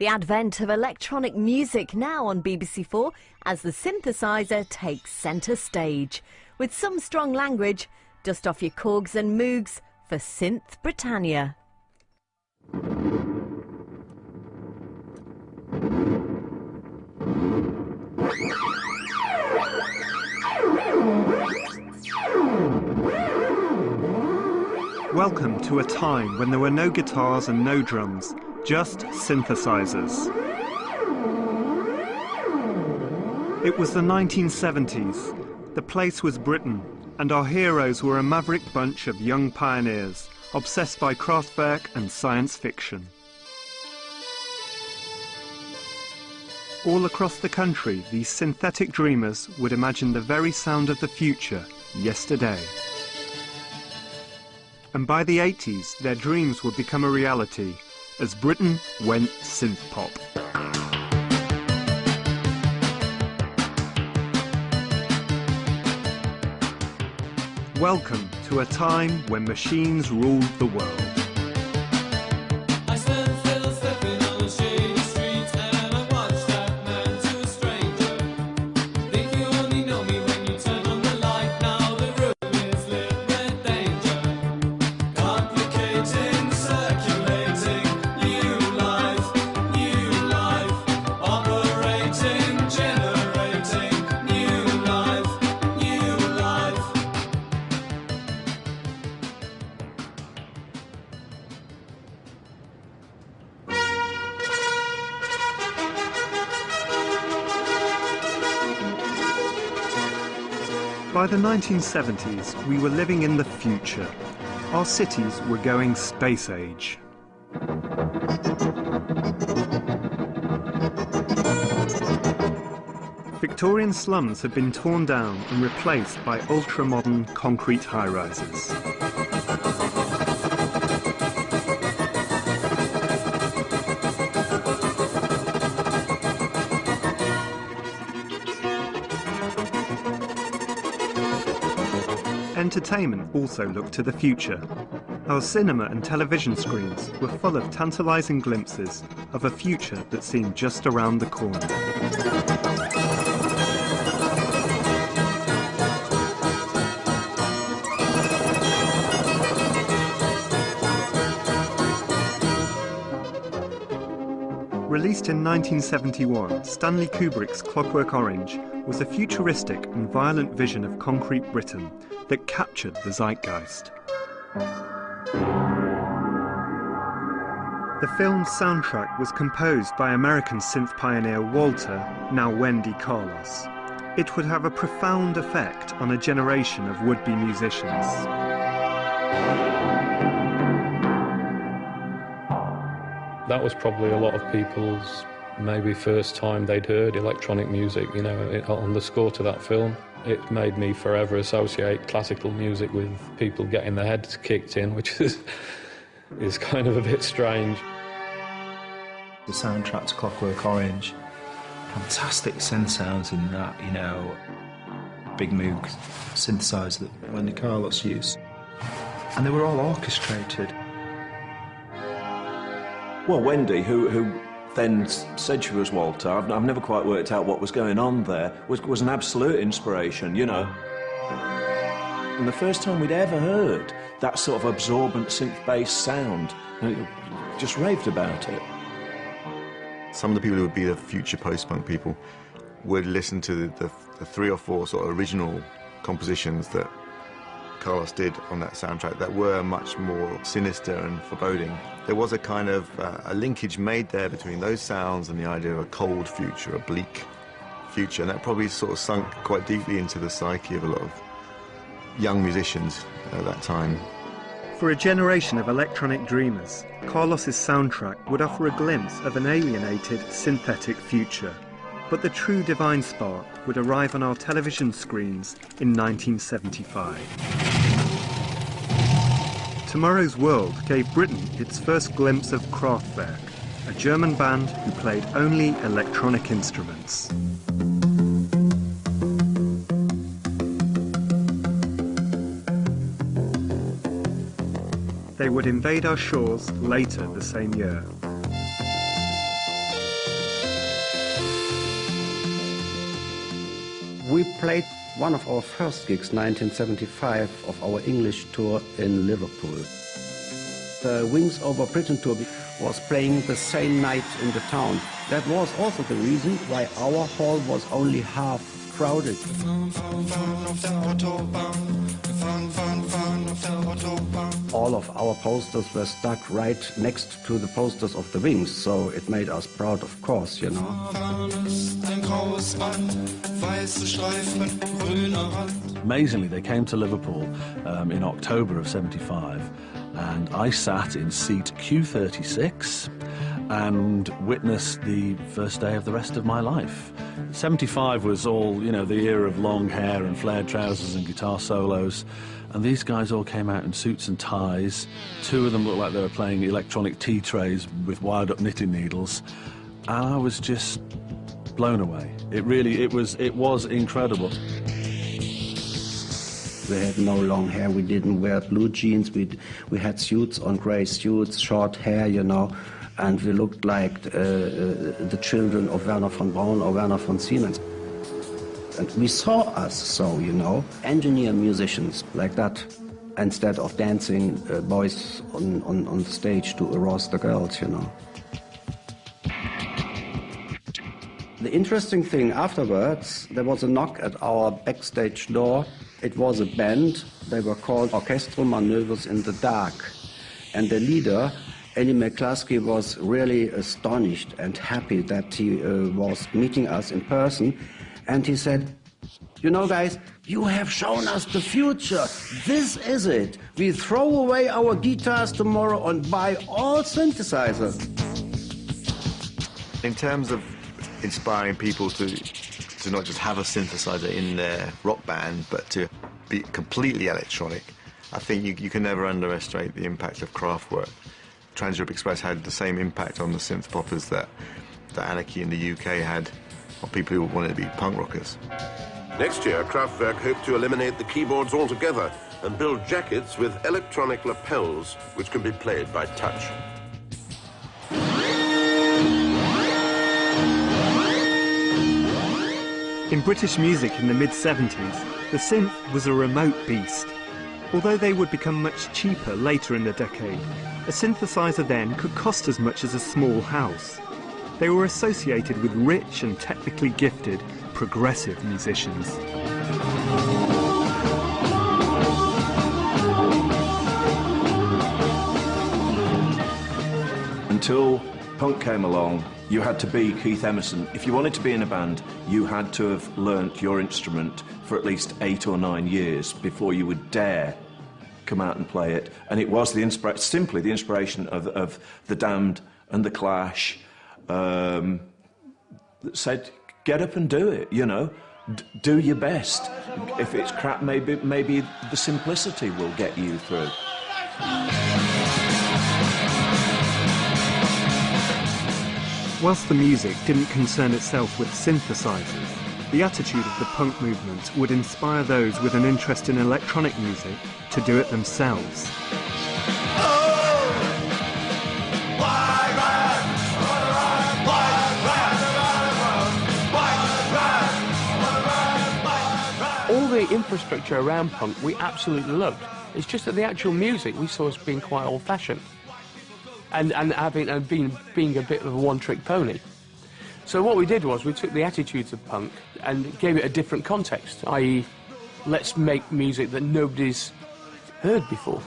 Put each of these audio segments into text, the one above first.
The advent of electronic music now on BBC4 as the synthesizer takes centre stage. With some strong language, dust off your Korgs and Moogs for Synth Britannia. Welcome to a time when there were no guitars and no drums, just synthesizers. It was the 1970s. The place was Britain, and our heroes were a maverick bunch of young pioneers, obsessed by Kraftwerk and science fiction. All across the country, these synthetic dreamers would imagine the very sound of the future yesterday. And by the 80s, their dreams would become a reality, as Britain went synth-pop. Welcome to a time when machines ruled the world. By the 1970s, we were living in the future. Our cities were going space age. Victorian slums had been torn down and replaced by ultra-modern concrete high-rises. Entertainment also looked to the future. Our cinema and television screens were full of tantalising glimpses of a future that seemed just around the corner. Released in 1971, Stanley Kubrick's Clockwork Orange was a futuristic and violent vision of concrete Britain that captured the zeitgeist. The film's soundtrack was composed by American synth pioneer Walter, now Wendy Carlos. It would have a profound effect on a generation of would-be musicians. That was probably a lot of people's maybe first time they'd heard electronic music, you know, on the score to that film. It made me forever associate classical music with people getting their heads kicked in, which is kind of a bit strange. The soundtrack to Clockwork Orange, fantastic synth sounds in that, you know, big Moog synthesizer that Wendy Carlos used. And they were all orchestrated. Well, Wendy, who then said she was Walter, I've never quite worked out what was going on there, was an absolute inspiration, you know. And the first time we'd ever heard that sort of absorbent synth-based sound, just raved about it. Some of the people who would be the future post-punk people would listen to the 3 or 4 sort of original compositions that Carlos did on that soundtrack that were much more sinister and foreboding. There was a kind of a linkage made there between those sounds and the idea of a cold future, a bleak future, and that probably sort of sunk quite deeply into the psyche of a lot of young musicians at that time. For a generation of electronic dreamers, Carlos's soundtrack would offer a glimpse of an alienated synthetic future. But the true divine spark would arrive on our television screens in 1975. Tomorrow's World gave Britain its first glimpse of Kraftwerk, a German band who played only electronic instruments. They would invade our shores later the same year. We played one of our first gigs, 1975, of our English tour in Liverpool. The Wings Over Britain tour was playing the same night in the town. That was also the reason why our hall was only half crowded. All of our posters were stuck right next to the posters of the Wings, so it made us proud, of course, you know. Amazingly, they came to Liverpool in October of '75, and I sat in seat Q36 and witnessed the first day of the rest of my life. '75 was all, you know, the era of long hair and flared trousers and guitar solos, and these guys all came out in suits and ties. Two of them looked like they were playing electronic tea trays with wired-up knitting needles, and I was just blown away. It was incredible. We had no long hair, we didn't wear blue jeans, we had suits on, grey suits, short hair, you know, and we looked like the children of Werner von Braun or Werner von Siemens. And we saw us so, you know, engineer musicians like that, instead of dancing boys on the stage to arouse the girls, you know. The interesting thing afterwards, there was a knock at our backstage door. It was a band. They were called Orchestral Manoeuvres in the Dark. And the leader, Eddie McCluskey, was really astonished and happy that he was meeting us in person. And he said, "You know, guys, you have shown us the future. This is it. We throw away our guitars tomorrow and buy all synthesizers." In terms of inspiring people to not just have a synthesizer in their rock band, but to be completely electronic, I think you can never underestimate the impact of Kraftwerk. Trans-Europe Express had the same impact on the synth poppers that Anarchy in the UK had on people who wanted to be punk rockers. Next year, Kraftwerk hope to eliminate the keyboards altogether and build jackets with electronic lapels which can be played by touch. In British music in the mid-70s, the synth was a remote beast. Although they would become much cheaper later in the decade, a synthesizer then could cost as much as a small house. They were associated with rich and technically gifted, progressive musicians. Until punk came along, you had to be Keith Emerson. If you wanted to be in a band, you had to have learnt your instrument for at least 8 or 9 years before you would dare come out and play it. And it was simply the inspiration of the Damned and the Clash that said, get up and do it, you know. Do your best. If it's crap, maybe the simplicity will get you through. Whilst the music didn't concern itself with synthesizers, the attitude of the punk movement would inspire those with an interest in electronic music to do it themselves. All the infrastructure around punk we absolutely loved. It's just that the actual music we saw as being quite old-fashioned. And being a bit of a one-trick pony. So what we did was we took the attitudes of punk and gave it a different context, i.e. let's make music that nobody's heard before.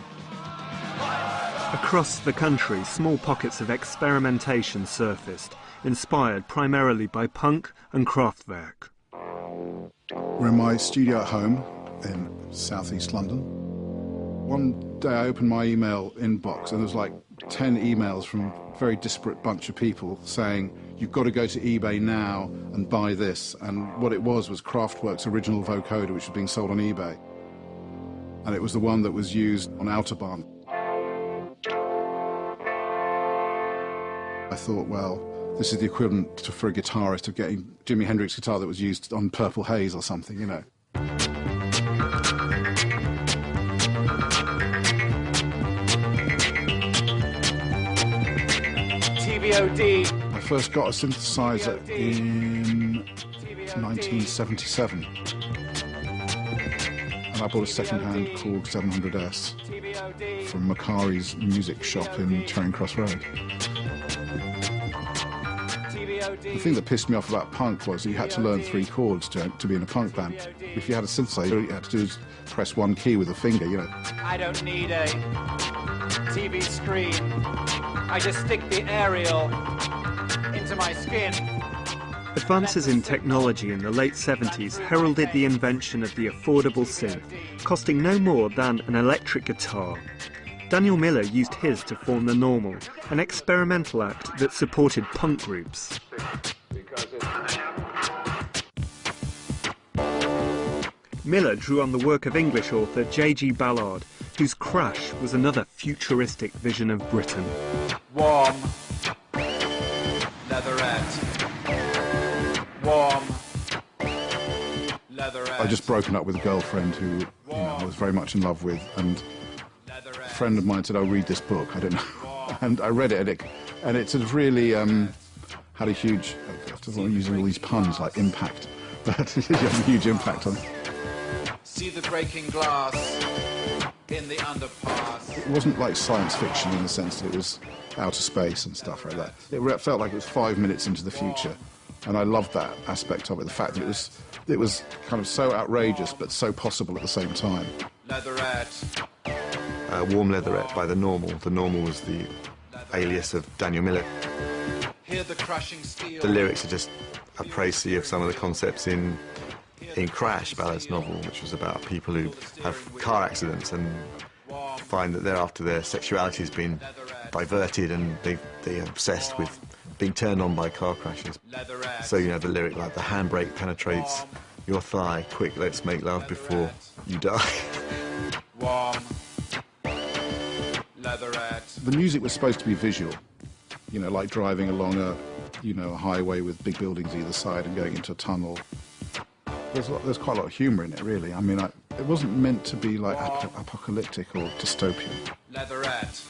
Across the country, small pockets of experimentation surfaced, inspired primarily by punk and Kraftwerk. We're in my studio at home in southeast London. One day I opened my email inbox and there was like 10 emails from a very disparate bunch of people saying, you've got to go to eBay now and buy this. And what it was Kraftwerk's original vocoder, which was being sold on eBay. And it was the one that was used on Autobahn. I thought, well, this is the equivalent for a guitarist of getting Jimi Hendrix's guitar that was used on Purple Haze or something, you know. I first got a synthesizer in 1977. and I bought a second-hand Korg 700S from Macari's music shop in Charing Cross Road. The thing that pissed me off about punk was that you had to learn 3 chords to be in a punk band. If you had a synthesizer, all you had to do is press 1 key with a finger, you know. I don't need a TV screen. I just stick the aerial into my skin. Advances in technology in the late 70s heralded the invention of the affordable synth, costing no more than an electric guitar. Daniel Miller used his to form The Normal, an experimental act that supported punk groups. Miller drew on the work of English author JG Ballard, whose Crash was another futuristic vision of Britain. Warm, leatherette. Warm, leatherette. I'd just broken up with a girlfriend who I was very much in love with, and a friend of mine said, "Oh, read this book." I don't know, and I read it, and it sort of really had a huge. I don't want to use all these puns like impact, but it had a huge impact on it. See the breaking glass in the underpass. It wasn't like science fiction in the sense that it was outer space and stuff like that. It felt like it was 5 minutes into the future, and I loved that aspect of it. The fact that it was kind of so outrageous but so possible at the same time. Leatherette. Warm Leatherette by The Normal. The Normal was the alias of Daniel Miller. Hear the crushing steel. The lyrics are just a précis of some of the concepts in Crash, Ballard's novel, which was about people who have car accidents and find that thereafter their sexuality has been diverted and they're obsessed with being turned on by car crashes. So, you know, the lyric like, the handbrake penetrates your thigh, quick, let's make love before you die. Warm, leatherette. The music was supposed to be visual, you know, like driving along a highway with big buildings either side and going into a tunnel. There's quite a lot of humour in it, really. I mean, it wasn't meant to be like apocalyptic or dystopian. Leatherette.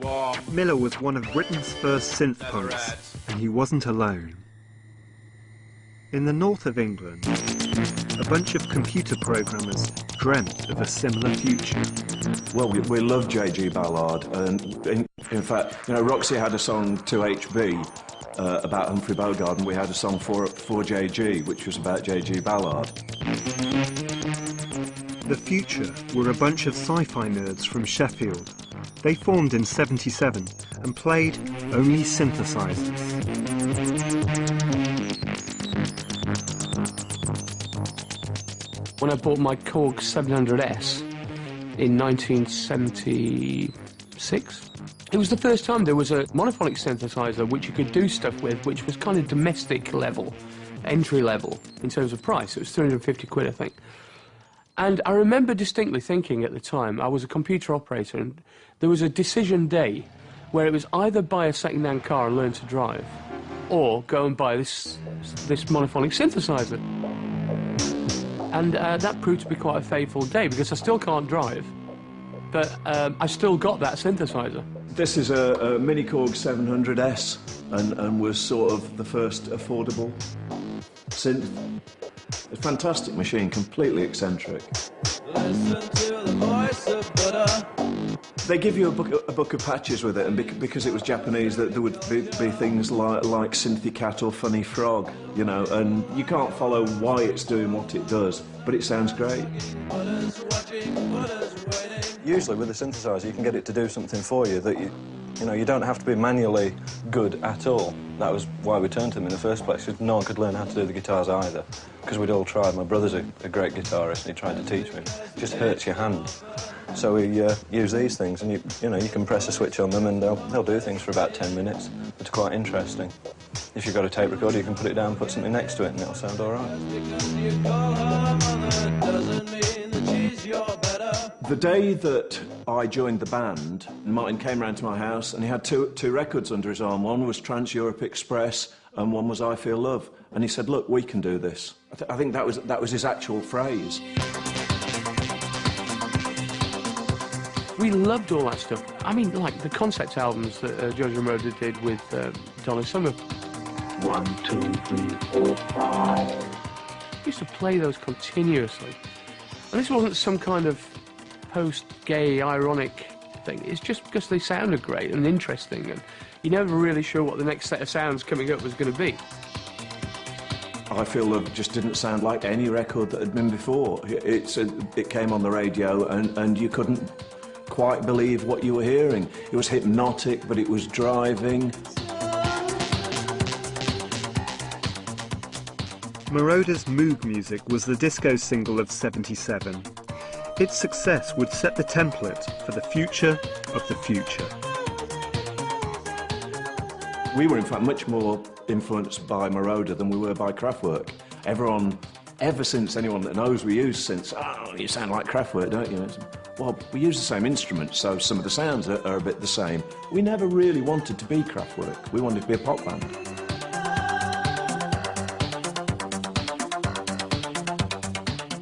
Warm. Miller was one of Britain's first synth punks, and he wasn't alone. In the north of England, a bunch of computer programmers dreamt of a similar future. Well, we love JG Ballard, and in fact, you know, Roxy had a song 2HB about Humphrey Bogart, and we had a song for JG, which was about JG Ballard. The Future were a bunch of sci-fi nerds from Sheffield. They formed in '77 and played only synthesizers. When I bought my Korg 700S in 1976, it was the first time there was a monophonic synthesizer which you could do stuff with, which was kind of domestic level, entry level in terms of price. It was 350 quid, I think. And I remember distinctly thinking at the time, I was a computer operator, and there was a decision day where it was either buy a second-hand car and learn to drive, or go and buy this monophonic synthesizer. And that proved to be quite a fateful day, because I still can't drive, but I still got that synthesizer. This is a Mini Korg 700S, and was sort of the first affordable synth. A fantastic machine, completely eccentric. Listen to the voice of Buddha. They give you a book of patches with it, and because it was Japanese, that there would be things like Synthy Cat or Funny Frog, you know, and you can't follow why it's doing what it does, but it sounds great. Usually with a synthesizer you can get it to do something for you that you don't have to be manually good at all. That was why we turned to them in the first place, because no one could learn how to do the guitars either, because we'd all tried. My brother's a great guitarist, and he tried to teach me. It just hurts your hand. So we use these things, and you can press a switch on them and they'll do things for about 10 minutes. It's quite interesting. If you've got a tape recorder, you can put it down, put something next to it, and it'll sound all right. The day that I joined the band, Martin came round to my house and he had two records under his arm. One was Trans-Europe Express and one was I Feel Love. And he said, look, we can do this. I think that was his actual phrase. We loved all that stuff. I mean, like the concept albums that George Moroder did with Donna Summer. 1, 2, 3, 4, 5. We used to play those continuously. And this wasn't some kind of post-gay, ironic thing. It's just because they sounded great and interesting, and you're never really sure what the next set of sounds coming up was going to be. I feel it just didn't sound like any record that had been before. It came on the radio and you couldn't quite believe what you were hearing. It was hypnotic, but it was driving. Moroder's Moog music was the disco single of '77. Its success would set the template for the future of the future. We were in fact much more influenced by Moroder than we were by Kraftwerk. Everyone, ever since anyone that knows we use synths, oh, you sound like Kraftwerk, don't you? Well, we use the same instruments, so some of the sounds are a bit the same. We never really wanted to be Kraftwerk. We wanted to be a pop band.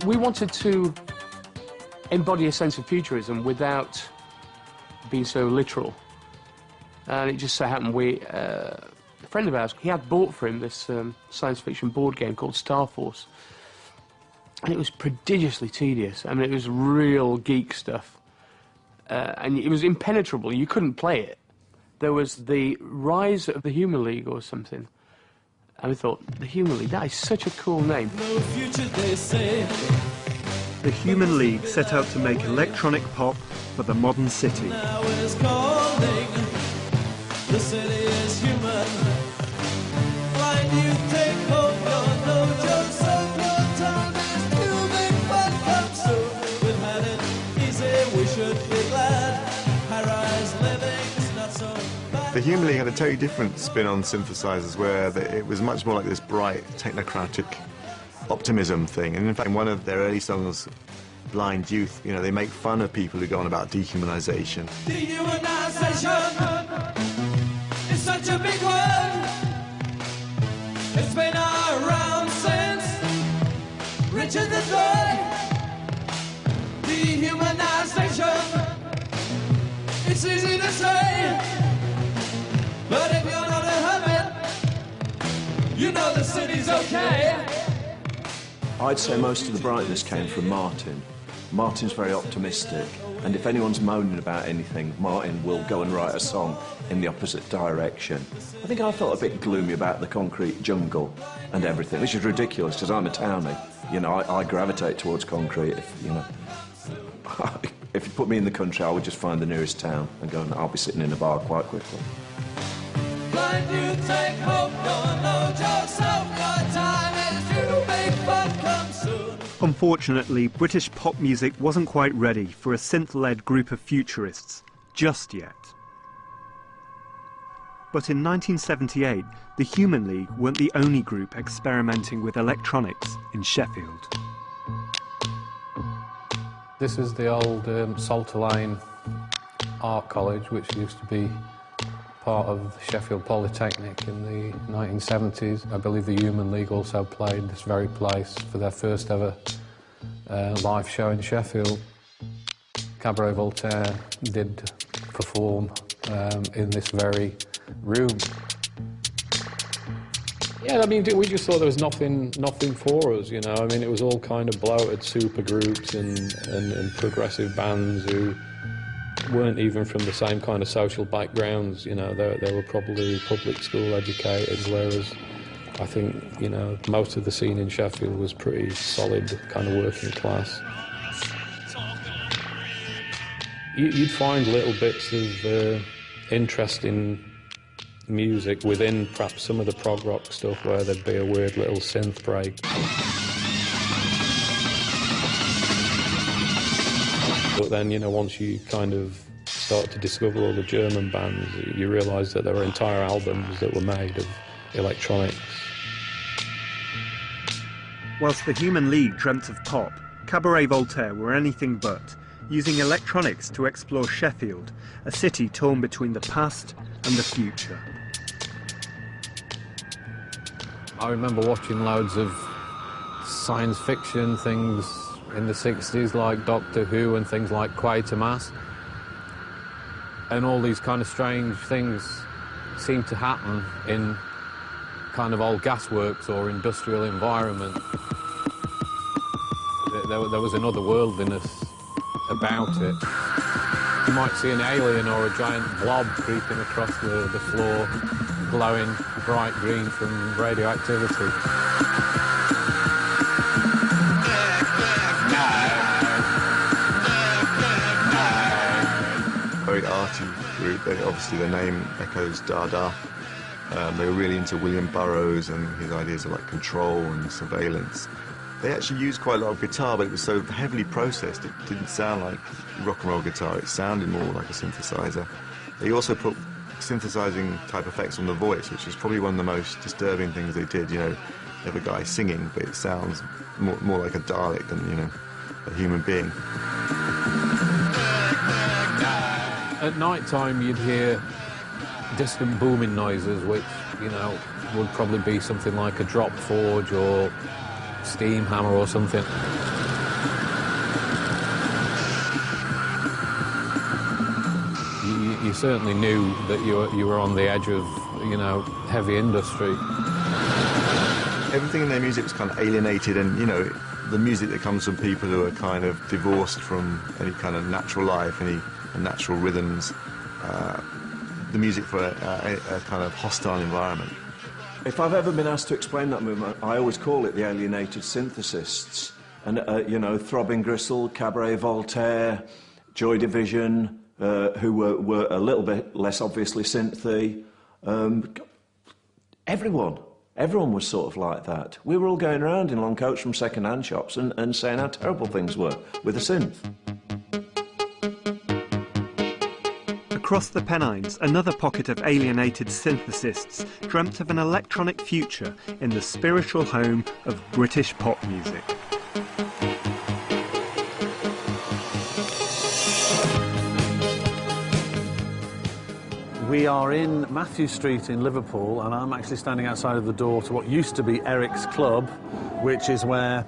We wanted to embody a sense of futurism without being so literal. And it just so happened a friend of ours, he had bought for him this science fiction board game called Star Force. And it was prodigiously tedious. I mean, it was real geek stuff. And it was impenetrable. You couldn't play it. There was the Rise of the Human League or something. And we thought, the Human League, that is such a cool name. No future, they say. The Human League set out to make electronic pop for the modern city. Now is calling. The city is human. Find you, take home your no jokes of your time is too big, but come soon. We've had it easy, we should be glad. High-rise living's not so bad. The Human League had a totally different spin on synthesizers, where it was much more like this bright, technocratic optimism thing. And in fact, in one of their early songs, Blind Youth, you know, they make fun of people who go on about dehumanization. Dehumanization is such a big word. It's been around since Richard III. Dehumanization, it's easy to say, but if you're not a hermit, you know the city's okay. I'd say most of the brightness came from Martin. Martin's very optimistic, and if anyone's moaning about anything, Martin will go and write a song in the opposite direction. I think I felt a bit gloomy about the concrete jungle and everything, which is ridiculous because I'm a townie. You know, I gravitate towards concrete. If you put me in the country, I would just find the nearest town and go, and I'll be sitting in a bar quite quickly. Blind you take hope, no jokes of your time is too big, but come soon. Unfortunately, British pop music wasn't quite ready for a synth-led group of futurists just yet. But in 1978, the Human League weren't the only group experimenting with electronics in Sheffield. This is the old Salter Lane Art College, which used to be part of Sheffield Polytechnic in the 1970s. I believe the Human League also played this very place for their first ever live show in Sheffield. Cabaret Volatire did perform in this very room. Yeah, I mean, we just thought there was nothing for us, you know. I mean, it was all kind of bloated super groups and progressive bands who weren't even from the same kind of social backgrounds, you know. They were probably public school educated, whereas I think, you know, most of the scene in Sheffield was pretty solid, kind of working class. You'd find little bits of interesting music within perhaps some of the prog rock stuff where there'd be a weird little synth break. But then, you know, once you kind of start to discover all the German bands, you realise that there were entire albums that were made of electronics. Whilst the Human League dreamt of pop, Cabaret Volatire were anything but, using electronics to explore Sheffield, a city torn between the past and the future. I remember watching loads of science fiction things in the 60s, like Doctor Who and things like Quatermass. And all these kind of strange things seem to happen in kind of old gasworks or industrial environment. there was another worldliness about it. You might see an alien or a giant blob creeping across the floor, glowing bright green from radioactivity. Very arty group. Obviously their name echoes Dada. They were really into William Burroughs and his ideas of like control and surveillance. They actually used quite a lot of guitar, but it was so heavily processed it didn't sound like rock and roll guitar. It sounded more like a synthesizer. They also put synthesizing type effects on the voice, which is probably one of the most disturbing things they did. You know, you have a guy singing, but it sounds more like a Dalek than, you know, a human being. At night time you'd hear distant booming noises, which, you know, would probably be something like a drop forge or steam hammer or something. You certainly knew that you were on the edge of, you know, heavy industry. Everything in their music was kind of alienated, and, you know, the music that comes from people who are kind of divorced from any kind of natural life, any natural rhythms, the music for a kind of hostile environment. If I've ever been asked to explain that movement, I always call it the alienated synthesists. And, you know, Throbbing Gristle, Cabaret Voltaire, Joy Division, who were a little bit less obviously synthy. Everyone was sort of like that. We were all going around in long coats from second-hand shops and saying how terrible things were with a synth. Across the Pennines, another pocket of alienated synthesists dreamt of an electronic future in the spiritual home of British pop music. We are in Matthew Street in Liverpool, and I'm actually standing outside of the door to what used to be Eric's Club, which is where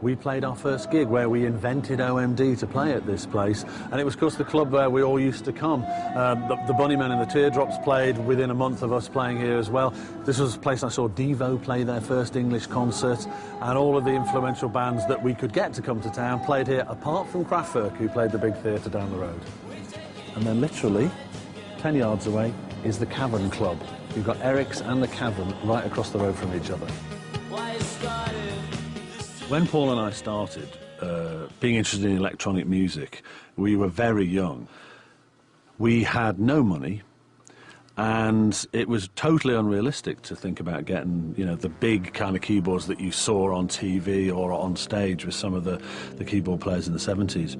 we played our first gig, where we invented OMD to play at this place. And it was, of course, the club where we all used to come. The Bunnymen and the Teardrops played within a month of us playing here as well. This was a place I saw Devo play their first English concert, and all of the influential bands that we could get to come to town played here, apart from Kraftwerk, who played the big theatre down the road. And then literally 10 yards away is the Cavern Club. You've got Eric's and the Cavern right across the road from each other. When Paul and I started being interested in electronic music, we were very young. We had no money, and it was totally unrealistic to think about getting, you know, the big kind of keyboards that you saw on TV or on stage with some of the keyboard players in the 70s.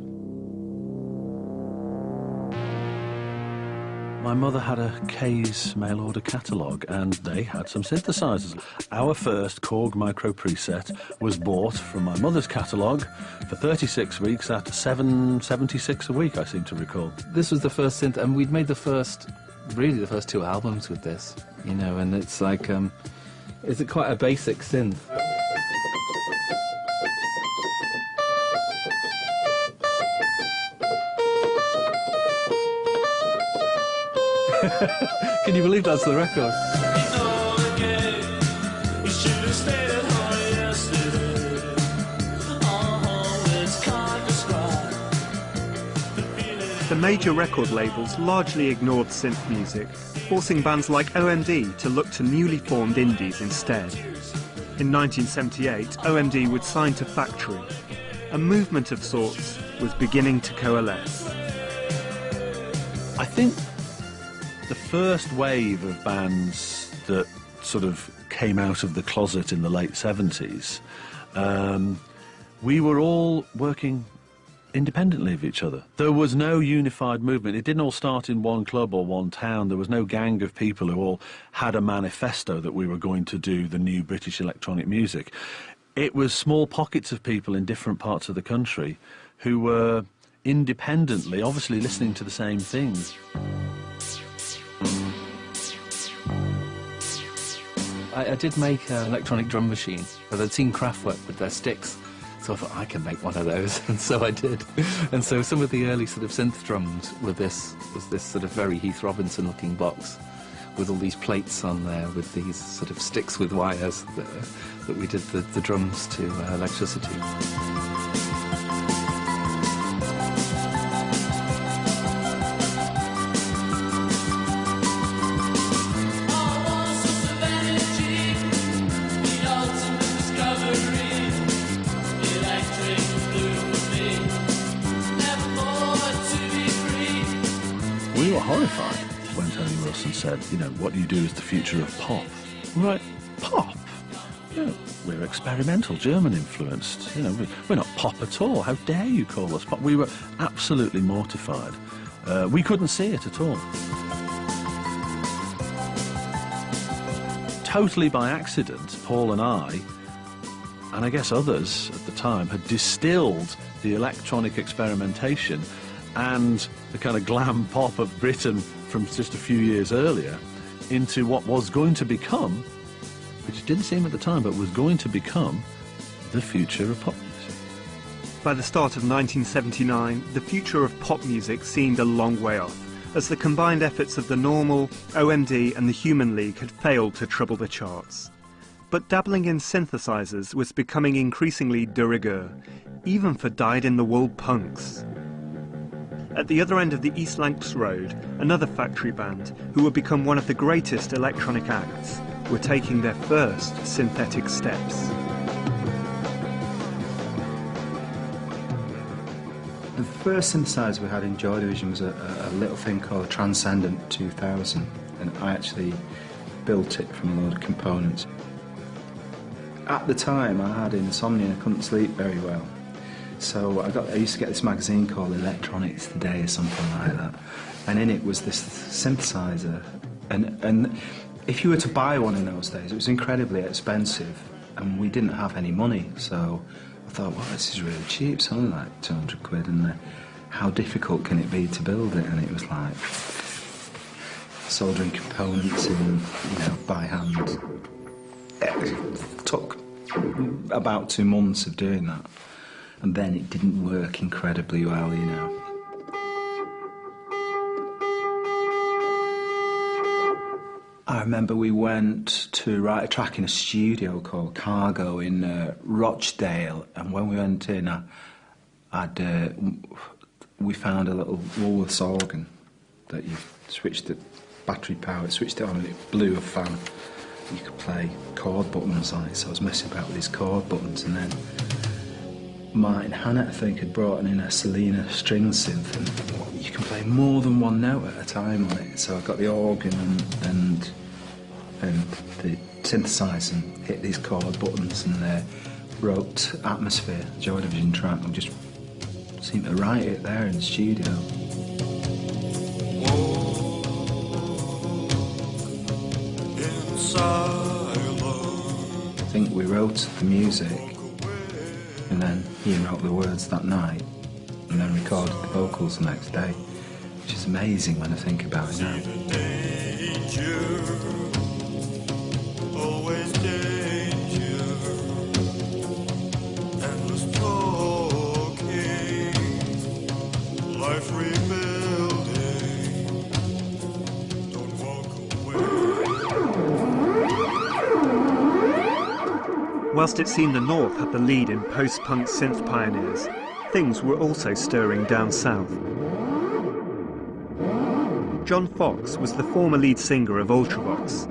My mother had a K's mail-order catalogue, and they had some synthesizers. Our first Korg Micro preset was bought from my mother's catalogue for 36 weeks at $7.76 a week, I seem to recall. This was the first synth, and we'd made the first 2 albums with this, you know, and it's like, it's quite a basic synth. Can you believe that's the record? The major record labels largely ignored synth music, forcing bands like OMD to look to newly formed indies instead. In 1978, OMD would sign to Factory. A movement of sorts was beginning to coalesce. I think the first wave of bands that sort of came out of the closet in the late 70s, we were all working independently of each other. There was no unified movement. It didn't all start in one club or one town. There was no gang of people who all had a manifesto that we were going to do the new British electronic music. It was small pockets of people in different parts of the country who were independently, obviously listening to the same things. I did make an electronic drum machine, but I'd seen Kraftwerk with their sticks, so I thought I can make one of those, and so I did. And so some of the early sort of synth drums was this sort of very Heath Robinson-looking box with all these plates on there with these sort of sticks with wires that we did the drums to electricity. horrified when Tony Wilson said, you know, what you do is the future of pop. We're like, pop? You know, we're experimental, German-influenced. You know, we're not pop at all. How dare you call us pop? We were absolutely mortified. We couldn't see it at all. Totally by accident, Paul and I guess others at the time, had distilled the electronic experimentation and the kind of glam pop of Britain from just a few years earlier into what was going to become, which didn't seem at the time, but was going to become the future of pop music. By the start of 1979, the future of pop music seemed a long way off, as the combined efforts of the Normal, OMD and the Human League had failed to trouble the charts. But dabbling in synthesizers was becoming increasingly de rigueur, even for dyed-in-the-wool punks. At the other end of the East Lancs Road, another factory band, who would become one of the greatest electronic acts, were taking their first synthetic steps. The first synthesizer we had in Joy Division was a little thing called a Transcendent 2000, and I actually built it from a load of components. At the time, I had insomnia and I couldn't sleep very well. So I used to get this magazine called Electronics Today or something like that. And in it was this synthesizer. And if you were to buy one in those days, it was incredibly expensive. And we didn't have any money. So I thought, well, this is really cheap. It's only like 200 quid. And how difficult can it be to build it? And it was like soldering components in, by hand. It took about 2 months of doing that, and then it didn't work incredibly well, I remember we went to write a track in a studio called Cargo in Rochdale, and when we went in, we found a little Woolworths organ that you switched the battery power, switched it on, and it blew a fan. You could play chord buttons on it, so I was messing about with these chord buttons, and then Martin Hannett, I think, had brought in a Selena string synth, and you can play more than one note at a time on it. So I got the organ and the synthesizer and hit these chord buttons and wrote Atmosphere, Joy Division track, and just seemed to write it there in the studio. I think we wrote the music, and then he wrote the words that night, and then recorded the vocals the next day, which is amazing when I think about it now. Whilst it seemed the North had the lead in post-punk synth pioneers, things were also stirring down south. John Fox was the former lead singer of Ultravox.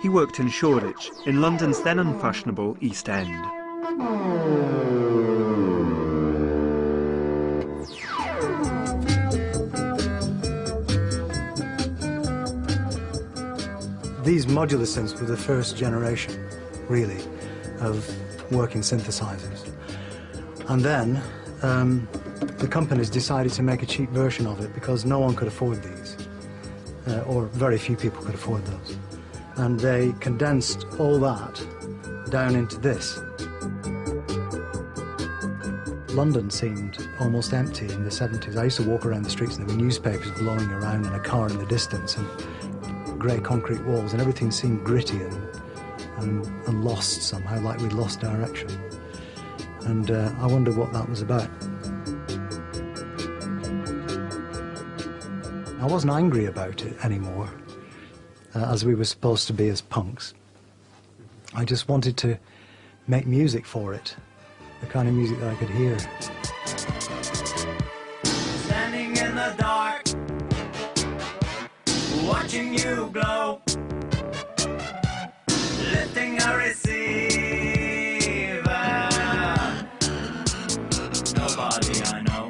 He worked in Shoreditch, in London's then unfashionable East End. These modular synths were the first generation, really, of working synthesizers. And then the companies decided to make a cheap version of it because no one could afford these, or very few people could afford those. And they condensed all that down into this. London seemed almost empty in the 70s. I used to walk around the streets and there were newspapers blowing around and a car in the distance and grey concrete walls, and everything seemed gritty and lost somehow, like we'd lost direction. And I wonder what that was about. I wasn't angry about it anymore, as we were supposed to be as punks. I just wanted to make music for it, the kind of music that I could hear. Standing in the dark, watching you glow, lifting a receiver, nobody I know.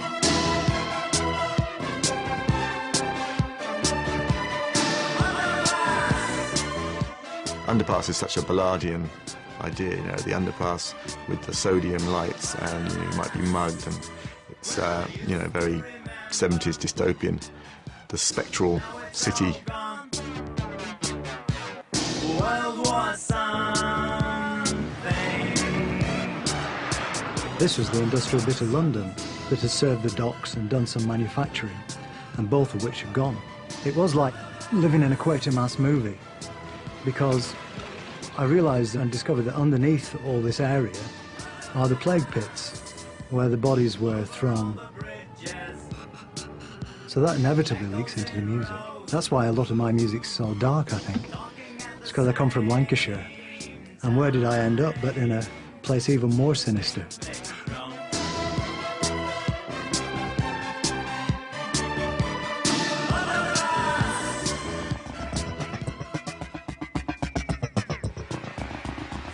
underpass is such a Ballardian idea, you know, the underpass with the sodium lights, and you might be mugged, and it's you know, very 70s dystopian, the spectral city. This was the industrial bit of London that had served the docks and done some manufacturing, and both of which had gone. It was like living in a Quatermass movie, because I realised and discovered that underneath all this area are the plague pits, where the bodies were thrown. So that inevitably leaks into the music. That's why a lot of my music's so dark, I think. It's because I come from Lancashire, and where did I end up but in a place even more sinister?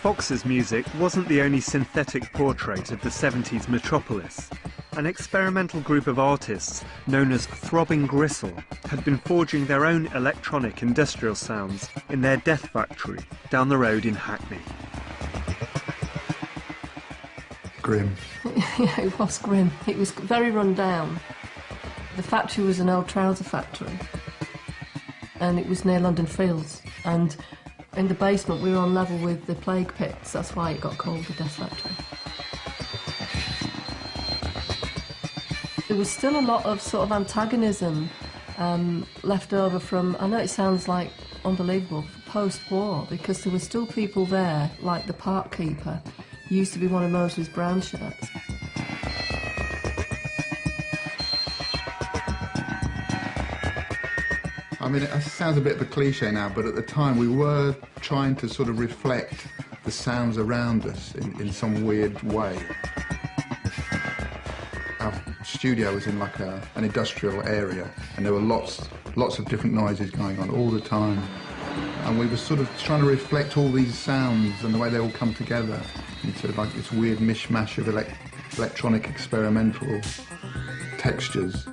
Fox's music wasn't the only synthetic portrait of the 70s metropolis. An experimental group of artists known as Throbbing Gristle had been forging their own electronic industrial sounds in their Death Factory down the road in Hackney. Grim. Yeah, it was grim. It was very run down. The factory was an old trouser factory, and it was near London Fields, and in the basement we were on level with the plague pits. That's why it got called the Death Factory. There was still a lot of sort of antagonism left over from, I know it sounds like unbelievable, post-war, because there were still people there, like the park keeper, who used to be one of Mosley's brown shirts. I mean, it sounds a bit of a cliche now, but at the time we were trying to sort of reflect the sounds around us in some weird way. Our studio was in like an industrial area, and there were lots of different noises going on all the time. And we were sort of trying to reflect all these sounds and the way they all come together into like this weird mishmash of electronic experimental textures.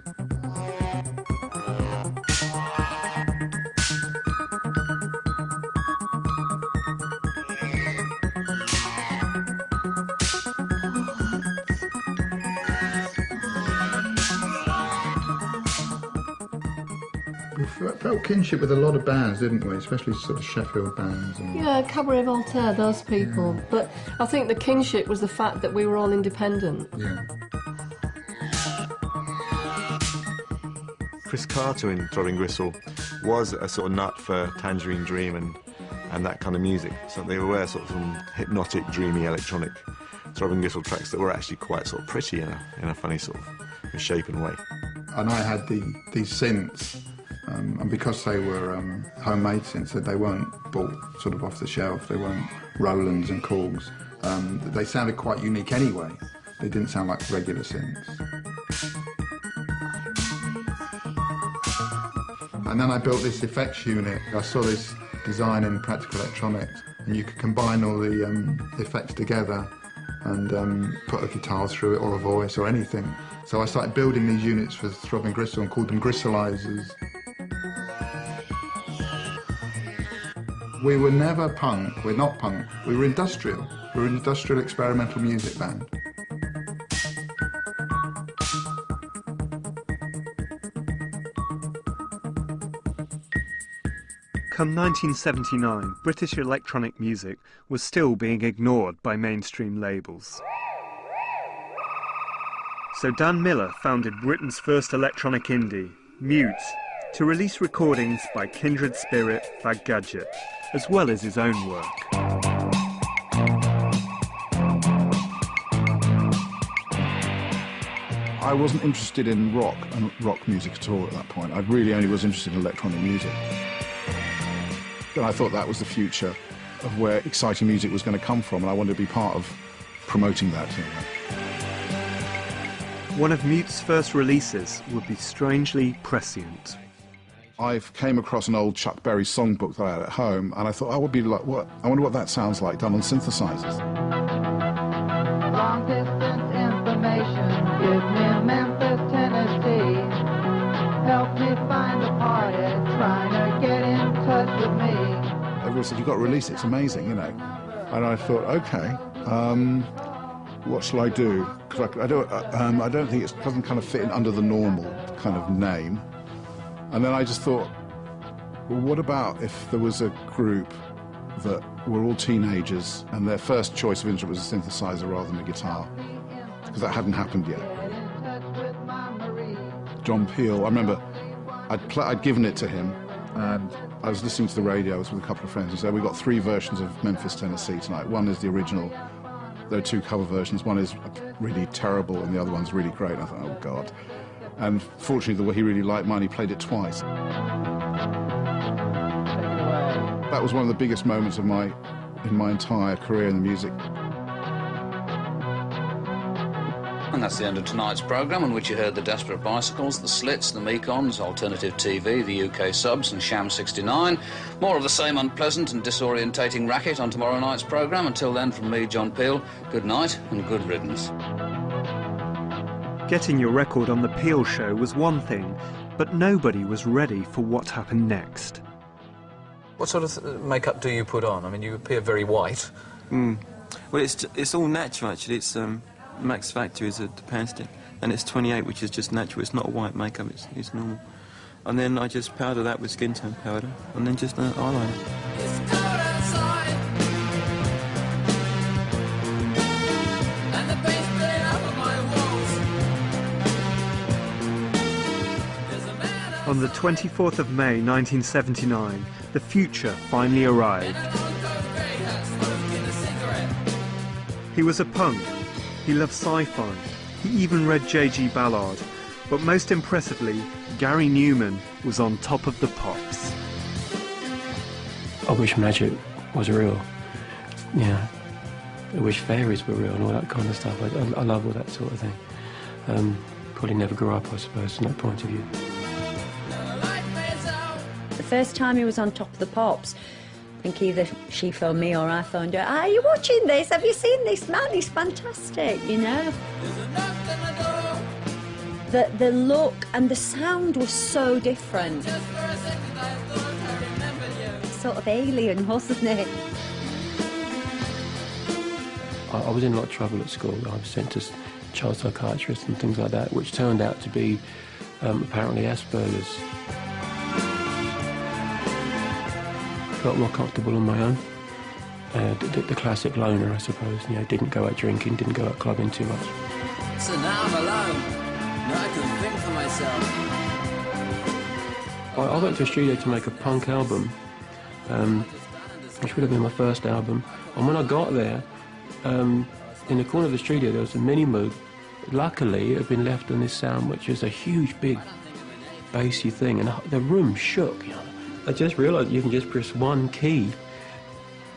We felt kinship with a lot of bands, didn't we? Especially sort of Sheffield bands. And... Yeah, Cabaret Volatire, those people. Yeah. But I think the kinship was the fact that we were all independent. Yeah. Chris Carter in Throbbing Gristle was a sort of nut for Tangerine Dream and that kind of music. So they were sort of some hypnotic, dreamy, electronic Throbbing Gristle tracks that were actually quite sort of pretty in a funny sort of misshapen way. And I had these synths, and because they were homemade synths, they weren't bought sort of off the shelf, they weren't Rolands and Korgs, they sounded quite unique anyway. They didn't sound like regular synths. And then I built this effects unit. I saw this design in Practical Electronics, and you could combine all the effects together and put a guitar through it or a voice or anything. So I started building these units for Throbbing Gristle and called them Gristleizers. We were never punk, we're not punk, we were industrial. We were an industrial experimental music band. Come 1979, British electronic music was still being ignored by mainstream labels. So Dan Miller founded Britain's first electronic indie, Mute, to release recordings by Kindred Spirit, Fag Gadget, as well as his own work. I wasn't interested in rock and rock music at all at that point. I really only was interested in electronic music. And I thought that was the future of where exciting music was going to come from, and I wanted to be part of promoting that. One of Mute's first releases would be strangely prescient. I came across an old Chuck Berry songbook that I had at home, and I thought, I wonder what that sounds like done on synthesizers. Long distance information, give me Memphis, Tennessee. Help me find a party, trying to get in touch with me. everyone said, you've got to release it, it's amazing, you know. And I thought, okay, what shall I do? Because I don't think it doesn't kind of fit in under the normal kind of name. And then I just thought, well, what about if there was a group that were all teenagers and their first choice of instrument was a synthesizer rather than a guitar? Because that hadn't happened yet. John Peel, I remember I'd given it to him, and I was listening to the radio. I was with a couple of friends, and said, we've got 3 versions of Memphis, Tennessee tonight. One is the original. There are 2 cover versions. One is really terrible, and the other one's really great. And I thought, oh, God. And fortunately, the way he really liked mine, he played it twice. That was one of the biggest moments of in my entire career in the music. And that's the end of tonight's programme, in which you heard the Desperate Bicycles, the Slits, the Mekons, Alternative TV, the UK Subs and Sham 69. More of the same unpleasant and disorientating racket on tomorrow night's programme. Until then, from me, John Peel, good night and good riddance. Getting your record on the Peel Show was one thing, but nobody was ready for what happened next. What sort of makeup do you put on? I mean, you appear very white. Well, it's all natural, actually. It's Max Factor is a pan stick, and it's 28, which is just natural. It's not white makeup, it's normal. And then I just powder that with skin tone powder, and then just eyeliner. On the 24th of May 1979, the future finally arrived. He was a punk. He loved sci-fi. He even read JG Ballard. But most impressively, Gary Numan was on top of the pops. I wish magic was real. Yeah. I wish fairies were real and all that kind of stuff. I love all that sort of thing. Probably never grew up, I suppose, from that point of view. The first time he was on Top of the Pops, I think either she phoned me or I phoned her. Are you watching this? Have you seen this man? He's fantastic, you know? The look and the sound was so different. Sort of alien, wasn't it? I was in a lot of trouble at school. I was sent to child psychiatrists and things like that, which turned out to be apparently Asperger's. Felt more comfortable on my own. The classic loner, I suppose. You know, didn't go out drinking, didn't go out clubbing too much. So now I'm alone. Now I can think for myself. I went to a studio to make a punk album, which would have been my first album. And when I got there, in the corner of the studio there was a mini Moog. Luckily, it had been left on this sound, which was a huge, big, bassy thing, and the room shook. You know. I just realised you can just press one key,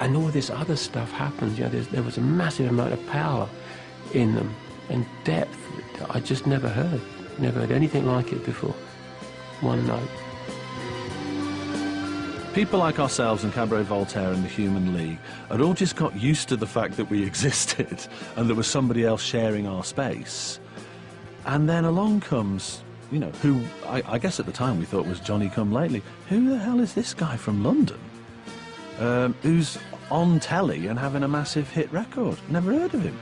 and all this other stuff happens. You know, there was a massive amount of power in them and depth. I just never heard anything like it before. One note. People like ourselves and Cabaret Voltaire and the Human League had all just got used to the fact that we existed and there was somebody else sharing our space. And then along comes, you know, who I guess at the time we thought was Johnny Come Lately. Who the hell is this guy from London who's on telly and having a massive hit record? Never heard of him.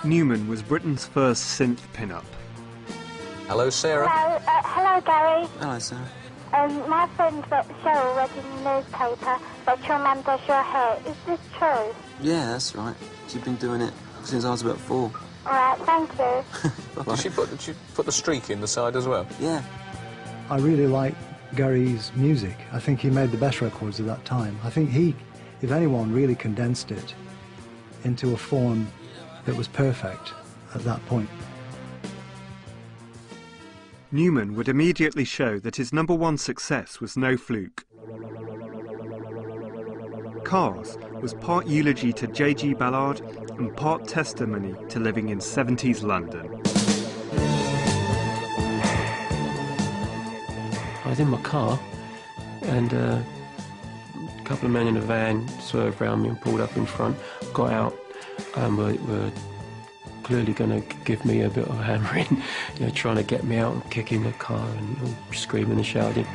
Numan was Britain's first synth pin-up. Hello, Sarah. Hello, hello, Gary. Hello, Sarah. My friend Cheryl read in the newspaper that your mum does your hair. Is this true? Yeah, that's right. She's been doing it since I was about 4. All right, thank you. Did she put the streak in the side as well? Yeah. I really like Gary's music. I think he made the best records at that time. I think he, if anyone, really condensed it into a form that was perfect at that point. Numan would immediately show that his #1 success was no fluke. Cars was part eulogy to JG Ballard and part testimony to living in 70s London. I was in my car, and a couple of men in a van swerved around me and pulled up in front, got out, and were clearly going to give me a bit of hammering, you know, trying to get me out and kicking the car and screaming and shouting.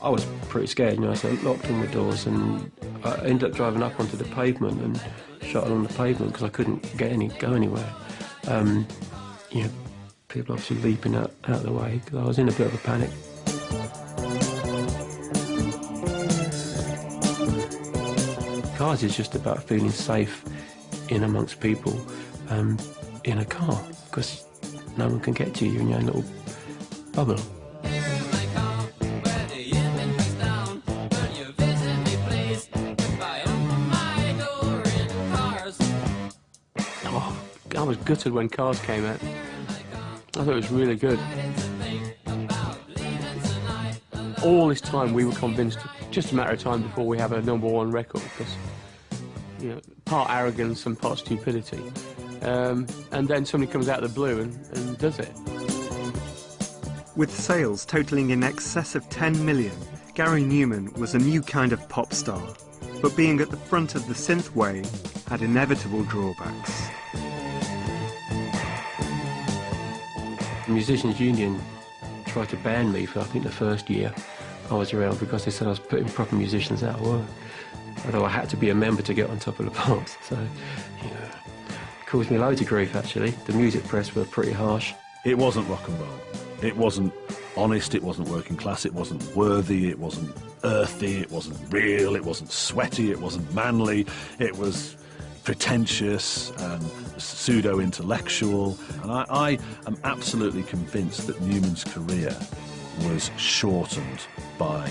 I was pretty scared, you know, so I locked all my doors and I ended up driving up onto the pavement and shot along the pavement because I couldn't go anywhere. You know, people obviously leaping out of the way because I was in a bit of a panic. Cars is just about feeling safe in amongst people in a car because no one can get to you in your own little bubble. I was gutted when Cars came out. I thought it was really good. All this time we were convinced, just a matter of time before we have a #1 record, because, you know, part arrogance and part stupidity. And then somebody comes out of the blue and does it. With sales totalling in excess of 10 million, Gary Numan was a new kind of pop star. But being at the front of the synth wave had inevitable drawbacks. The Musicians' Union tried to ban me for, I think, the first year I was around because they said I was putting proper musicians out of work. Although I had to be a member to get on top of the pops, so, you know, it caused me loads of grief, actually. The music press were pretty harsh. It wasn't rock and roll. It wasn't honest, it wasn't working class, it wasn't worthy, it wasn't earthy, it wasn't real, it wasn't sweaty, it wasn't manly, it was pretentious and pseudo-intellectual. And I am absolutely convinced that Numan's career was shortened by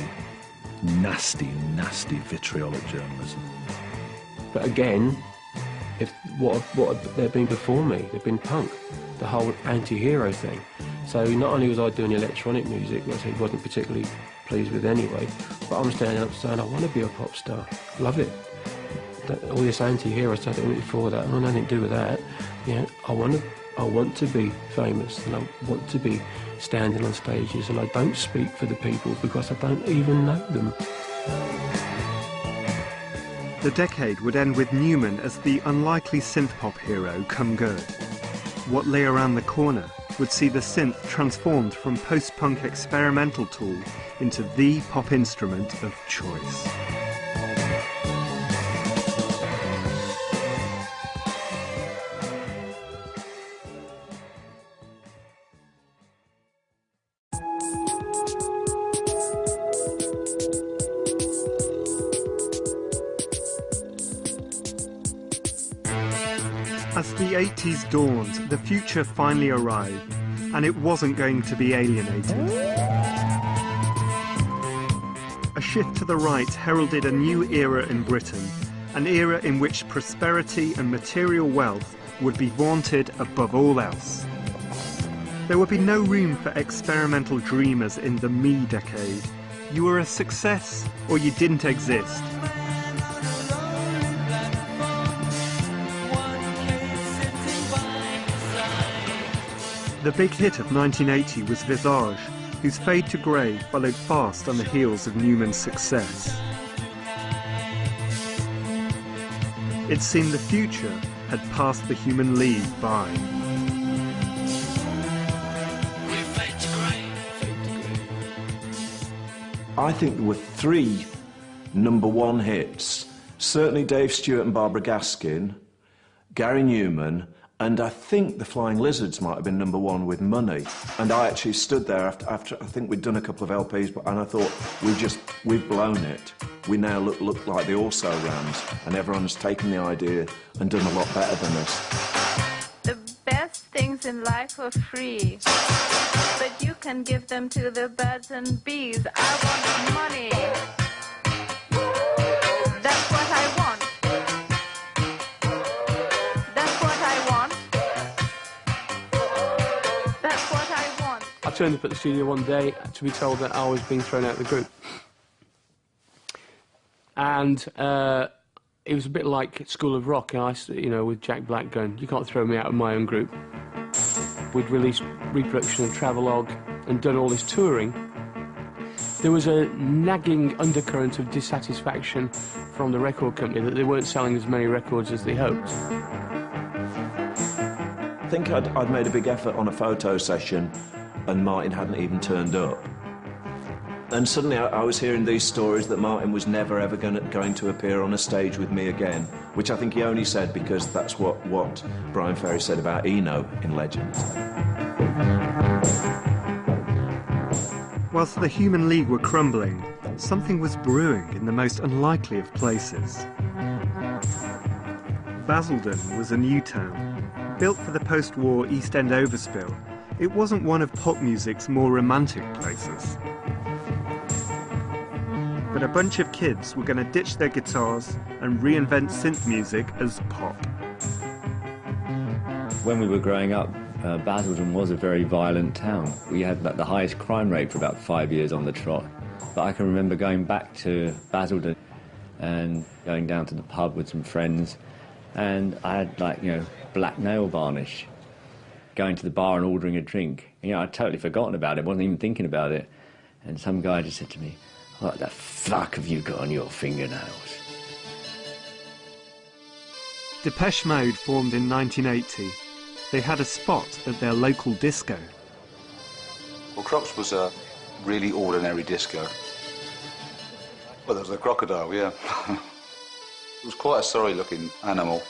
nasty, nasty vitriolic journalism. But again, if what they've been before me, they've been punk, the whole anti-hero thing. So not only was I doing electronic music, which I wasn't particularly pleased with anyway, but I'm standing up saying I want to be a pop star, love it. All this anti-hero stuff that went before that, I want nothing to do with that. You know, I want to be famous, and I want to be standing on stages, and I don't speak for the people because I don't even know them. The decade would end with Numan as the unlikely synth-pop hero come good. What lay around the corner would see the synth transformed from post-punk experimental tool into the pop instrument of choice. As the 80s dawned, the future finally arrived, and it wasn't going to be alienated. A shift to the right heralded a new era in Britain, an era in which prosperity and material wealth would be vaunted above all else. There would be no room for experimental dreamers in the me decade. You were a success, or you didn't exist. The big hit of 1980 was Visage, whose Fade to Grey followed fast on the heels of Numan's success. It seemed the future had passed the human league by. I think there were 3 #1 hits. Certainly Dave Stewart and Barbara Gaskin, Gary Numan, and I think the Flying Lizards might have been #1 with Money. And I actually stood there after I think we'd done a couple of LPs, and I thought, we've blown it. We now look like the also-rans, and everyone's taken the idea and done a lot better than us. The best things in life are free, but you can give them to the birds and bees. I want money. That's what I want. I turned up at the studio one day to be told that I was being thrown out of the group. And it was a bit like School of Rock, you know, with Jack Black going, you can't throw me out of my own group. We'd released reproduction of Travelogue and done all this touring. There was a nagging undercurrent of dissatisfaction from the record company that they weren't selling as many records as they hoped. I think I'd made a big effort on a photo session, and Martin hadn't even turned up. And suddenly I was hearing these stories that Martin was never ever going to appear on a stage with me again, which I think he only said because that's what Brian Ferry said about Eno in Legends. Whilst the Human League were crumbling, something was brewing in the most unlikely of places. Basildon was a new town. Built for the post-war East End overspill, it wasn't one of pop music's more romantic places. But a bunch of kids were going to ditch their guitars and reinvent synth music as pop. When we were growing up, Basildon was a very violent town. We had the highest crime rate for about 5 years on the trot. But I can remember going back to Basildon and going down to the pub with some friends, and I had black nail varnish. Going to the bar and ordering a drink. I'd totally forgotten about it, wasn't even thinking about it. And some guy just said to me, "What the fuck have you got on your fingernails?" Depeche Mode formed in 1980. They had a spot at their local disco. Well, Crocs was a really ordinary disco. Well, there was a crocodile, yeah. It was quite a sorry-looking animal,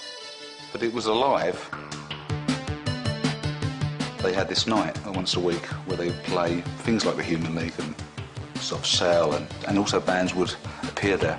but it was alive. They had this night once a week where they play things like the Human League and Soft Cell, and also bands would appear there.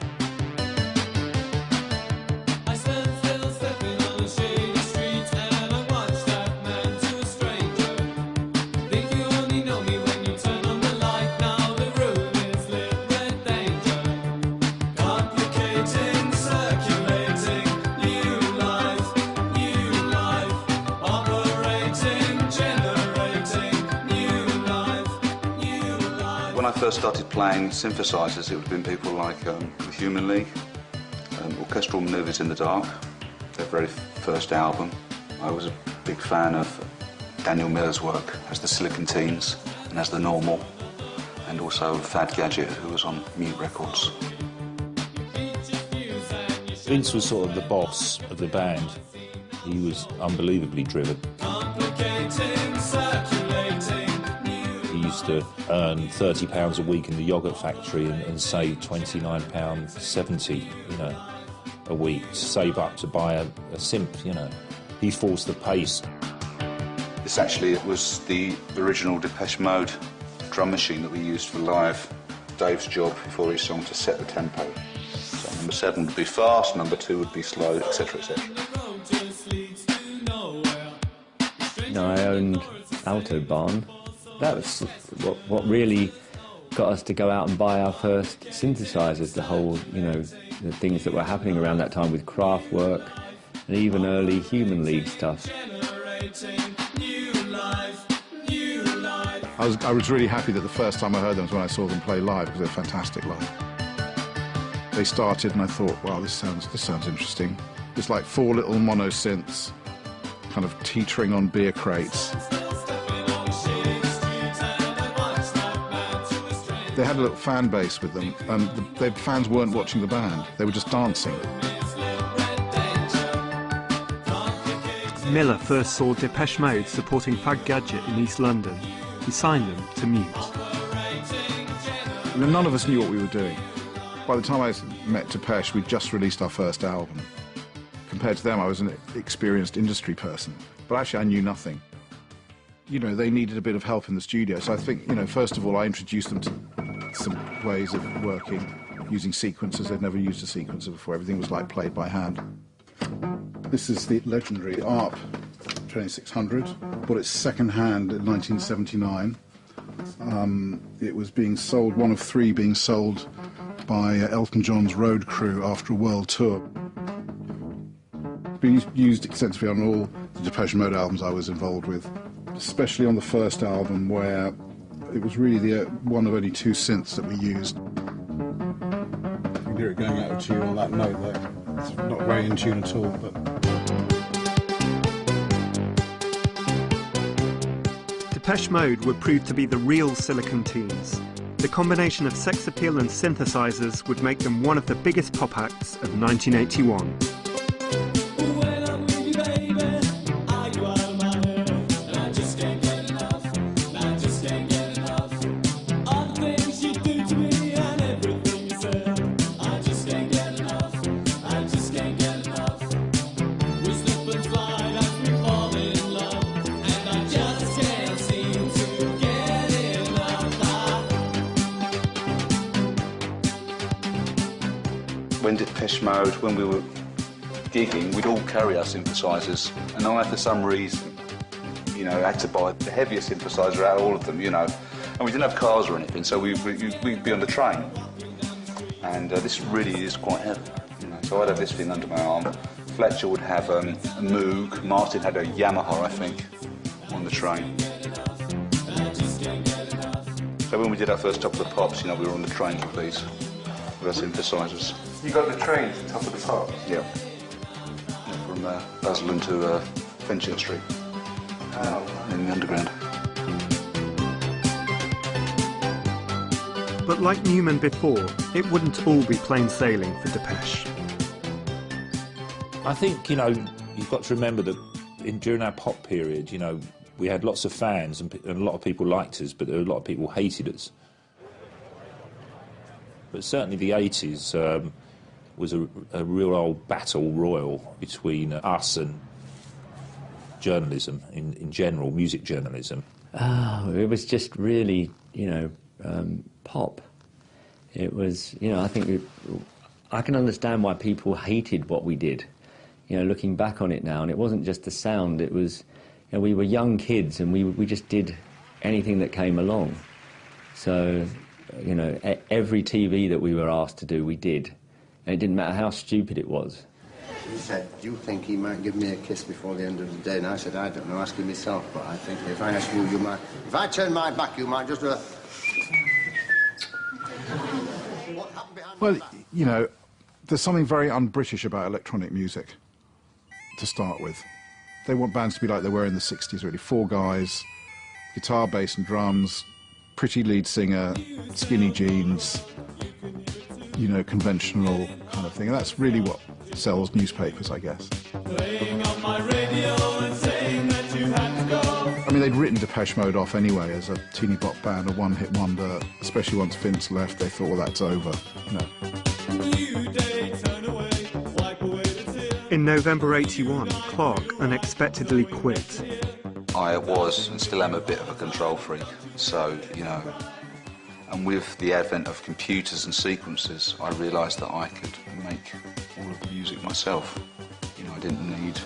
When I first started playing synthesizers, it would have been people like the Human League, Orchestral Manoeuvres in the Dark, their very first album. I was a big fan of Daniel Miller's work as the Silicon Teens and as the Normal, and also Fad Gadget, who was on Mute Records. Vince was sort of the boss of the band. He was unbelievably driven. He used to earn £30 a week in the yoghurt factory and save £29.70, a week to save up to buy a synth, He forced the pace. This actually was the original Depeche Mode drum machine that we used for live. Dave's job before each song to set the tempo. So number 7 would be fast, number 2 would be slow, etc., etc. I owned Autobahn. That was what really got us to go out and buy our first synthesizers, the whole, the things that were happening around that time with Kraftwerk and even early Human League stuff. I was really happy that the first time I heard them was when I saw them play live, because they're fantastic live. They started and I thought, wow, this sounds interesting. It's like 4 little mono synths kind of teetering on beer crates. They had a little fan base with them, and the fans weren't watching the band, they were just dancing. Miller first saw Depeche Mode supporting Fad Gadget in East London. He signed them to Mute. None of us knew what we were doing. By the time I met Depeche, we'd just released our first album. Compared to them, I was an experienced industry person, but actually I knew nothing. They needed a bit of help in the studio, so I think, first of all, I introduced them to some ways of working, using sequencers. They'd never used a sequencer before. Everything was like played by hand. This is the legendary ARP 2600. Bought it second-hand in 1979. It was being sold, one of 3 being sold by Elton John's road crew after a world tour. Been used extensively on all the Depeche Mode albums I was involved with, especially on the first album, where it was really one of only 2 synths that we used. You can hear it going out of tune on that note there. It's not very in tune at all, but... Depeche Mode would prove to be the real Silicon Teens. The combination of sex appeal and synthesizers would make them one of the biggest pop acts of 1981. All the things you do to me. when Depeche Mode, when we were gigging, we'd all carry our synthesizers, and I, for some reason, you know, had to buy the heaviest synthesizer out of all of them, you know. And we didn't have cars or anything, so we'd be on the train. And this really is quite heavy, you know. So I'd have this thing under my arm. Fletcher would have a Moog. Martin had a Yamaha, I think, on the train. So when we did our first Top of the Pops, you know, we were on the trains with these, with our synthesizers. You got the train to Top of the Pops? Yeah. From Basildon to Fenchurch Street, in the underground. But like Numan before, it wouldn't all be plain sailing for Depeche. I think, you know, you've got to remember that during our pop period, you know, we had lots of fans and a lot of people liked us, but there were a lot of people hated us. But certainly the 80s was a real old battle royal between us and journalism in general, music journalism. Oh, it was just really, you know, pop. It was, you know, I think I can understand why people hated what we did. You know, looking back on it now, and it wasn't just the sound, it was, you know, we were young kids and we just did anything that came along. So, you know, every TV that we were asked to do, we did. And it didn't matter how stupid it was. He said, do you think he might give me a kiss before the end of the day? And I said, I don't know, ask him myself, but I think if I ask you, you might... If I turn my back, you might just do a... Well, you know, there's something very un-British about electronic music, to start with. They want bands to be like they were in the 60s, really. 4 guys, guitar, bass and drums, pretty lead singer, skinny jeans, you know, conventional kind of thing. And that's really what sells newspapers, I guess. I mean, they'd written Depeche Mode off anyway as a teeny bop band, a one-hit wonder, especially once Vince left. They thought, well, that's over, you know. In November '81, Clark unexpectedly quit. I was and still am a bit of a control freak, so, you know, and with the advent of computers and sequences, I realised that I could make all of the music myself. You know, I didn't need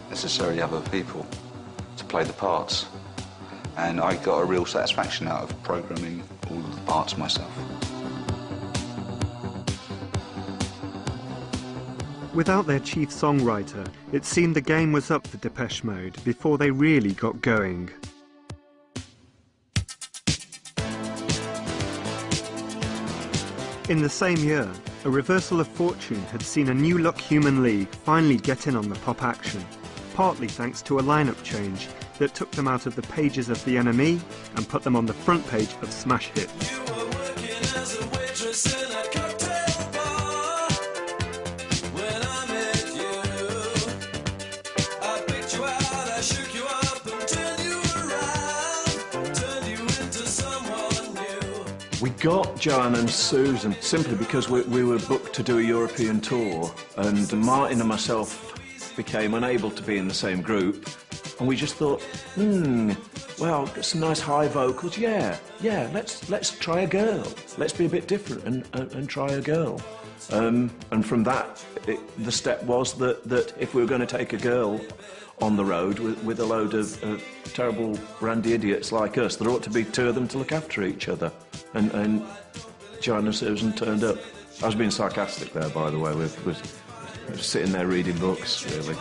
necessarily other people to play the parts. And I got a real satisfaction out of programming all of the parts myself. Without their chief songwriter, it seemed the game was up for Depeche Mode before they really got going. In the same year, a reversal of fortune had seen a new-look Human League finally get in on the pop action, partly thanks to a lineup change that took them out of the pages of the NME and put them on the front page of smash hits. We got Joanne and Susan simply because we were booked to do a European tour, and Martin and myself became unable to be in the same group, and we just thought, well, got some nice high vocals, yeah, let's try a girl. Let's be a bit different and try a girl. And from that, the step was that if we were going to take a girl on the road with a load of terrible randy idiots like us, there ought to be 2 of them to look after each other. And Joanne and Susan turned up. I was being sarcastic there, by the way, was sitting there reading books, really.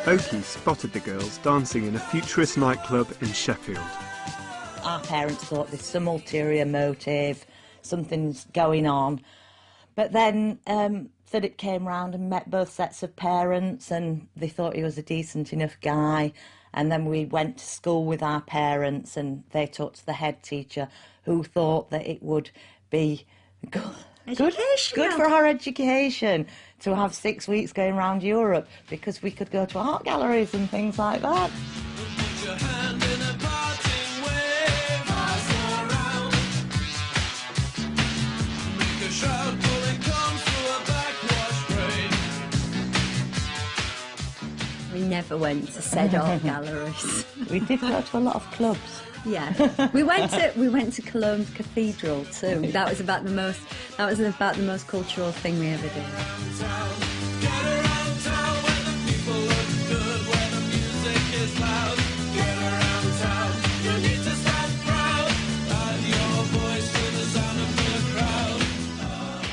Oki spotted the girls dancing in a futurist nightclub in Sheffield. Our parents thought there's some ulterior motive, something's going on. But then Philip came round and met both sets of parents, and they thought he was a decent enough guy. And then we went to school with our parents, and they talked to the head teacher, who thought that it would be good for our education to have 6 weeks going around Europe, because we could go to art galleries and things like that. never went to said art galleries. We did go to a lot of clubs. Yeah, we went to Cologne's Cathedral too. That was about the most cultural thing we ever did.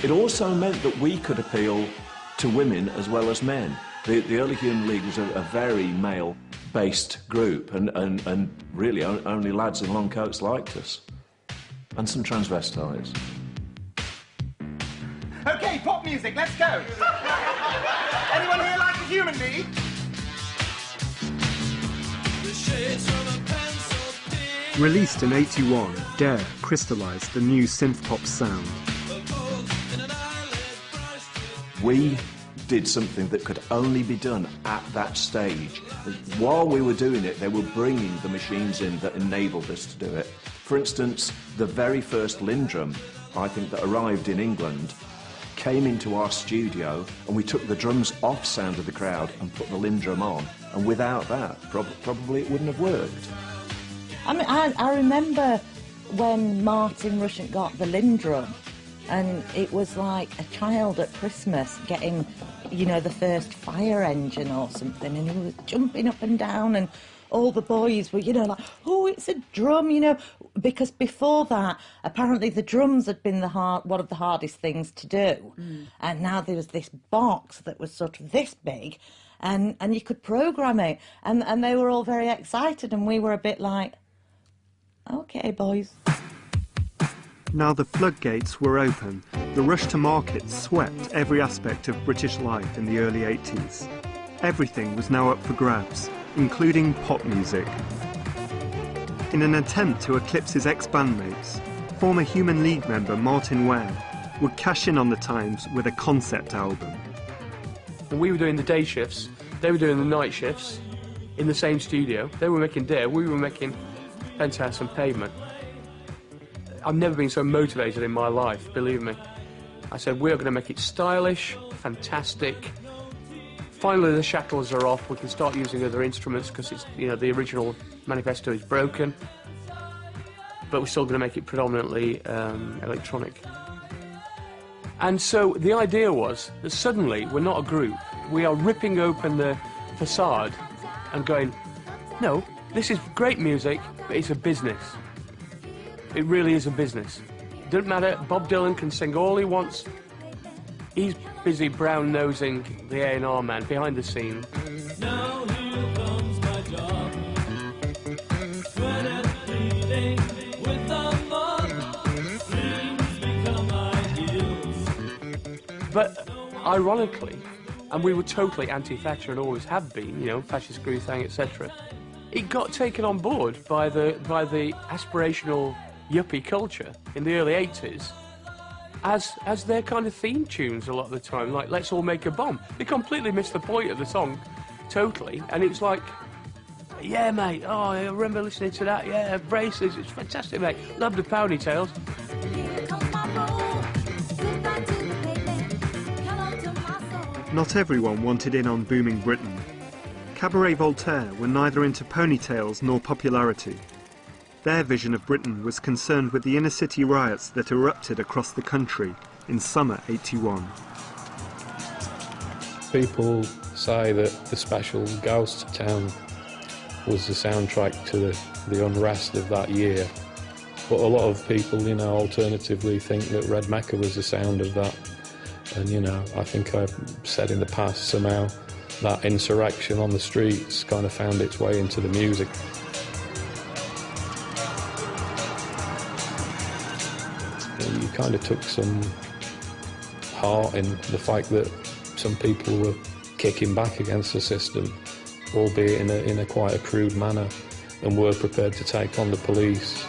It also meant that we could appeal to women as well as men. The early Human League was a very male-based group, and really only lads in long coats liked us. And some transvestites. OK, pop music, let's go! Anyone here like a Human League? Released in '81, Dare crystallised the new synth-pop sound. We did something that could only be done at that stage. While we were doing it, they were bringing the machines in that enabled us to do it. For instance, the very first Lindrum, I think, that arrived in England, came into our studio, and we took the drums off Sound of the Crowd and put the Lindrum on. And without that, probably it wouldn't have worked. I mean, I remember when Martin Rushent got the Lindrum, and it was like a child at Christmas getting, you know, the first fire engine or something, and he was jumping up and down, and all the boys were, you know, like, oh, it's a drum, you know, because before that, apparently the drums had been one of the hardest things to do. And now there was this box that was sort of this big, and you could program it, and they were all very excited, and we were a bit like, OK, boys. Now the floodgates were open, the rush to market swept every aspect of British life in the early 80s. Everything was now up for grabs, including pop music. In an attempt to eclipse his ex-bandmates, former Human League member Martin Ware would cash in on the times with a concept album. We were doing the day shifts, they were doing the night shifts in the same studio. They were making Dare, we were making Penthouse and Pavement. I've never been so motivated in my life, believe me. I said, we're going to make it stylish, fantastic. Finally, the shackles are off. We can start using other instruments because it's, you know, the original manifesto is broken. But we're still going to make it predominantly electronic. And so the idea was that suddenly we're not a group. We are ripping open the facade and going, no, this is great music, but it's a business. It really is a business. Doesn't matter, Bob Dylan can sing all he wants. He's busy brown-nosing the A&R man behind the scene. Now here comes my job. Sweat and bleeding with the mud. Dreams become ideals. But ironically, and we were totally anti-Thatcher and always have been, you know, fascist screw thing, etc. It got taken on board by the aspirational yuppie culture in the early 80s as their kind of theme tunes a lot of the time, like Let's All Make a Bomb. They completely missed the point of the song, totally, and it was like, yeah, mate, oh, I remember listening to that, yeah, Braces, it's fantastic, mate, love the ponytails. Not everyone wanted in on booming Britain. Cabaret Voltaire were neither into ponytails nor popularity. Their vision of Britain was concerned with the inner-city riots that erupted across the country in summer '81. People say that the special Ghost Town was the soundtrack to the unrest of that year. But a lot of people, you know, alternatively think that Red Mecca was the sound of that. And, you know, I think I've said in the past, somehow that insurrection on the streets kind of found its way into the music. You kind of took some heart in the fact that some people were kicking back against the system, albeit in a quite a crude manner, and were prepared to take on the police.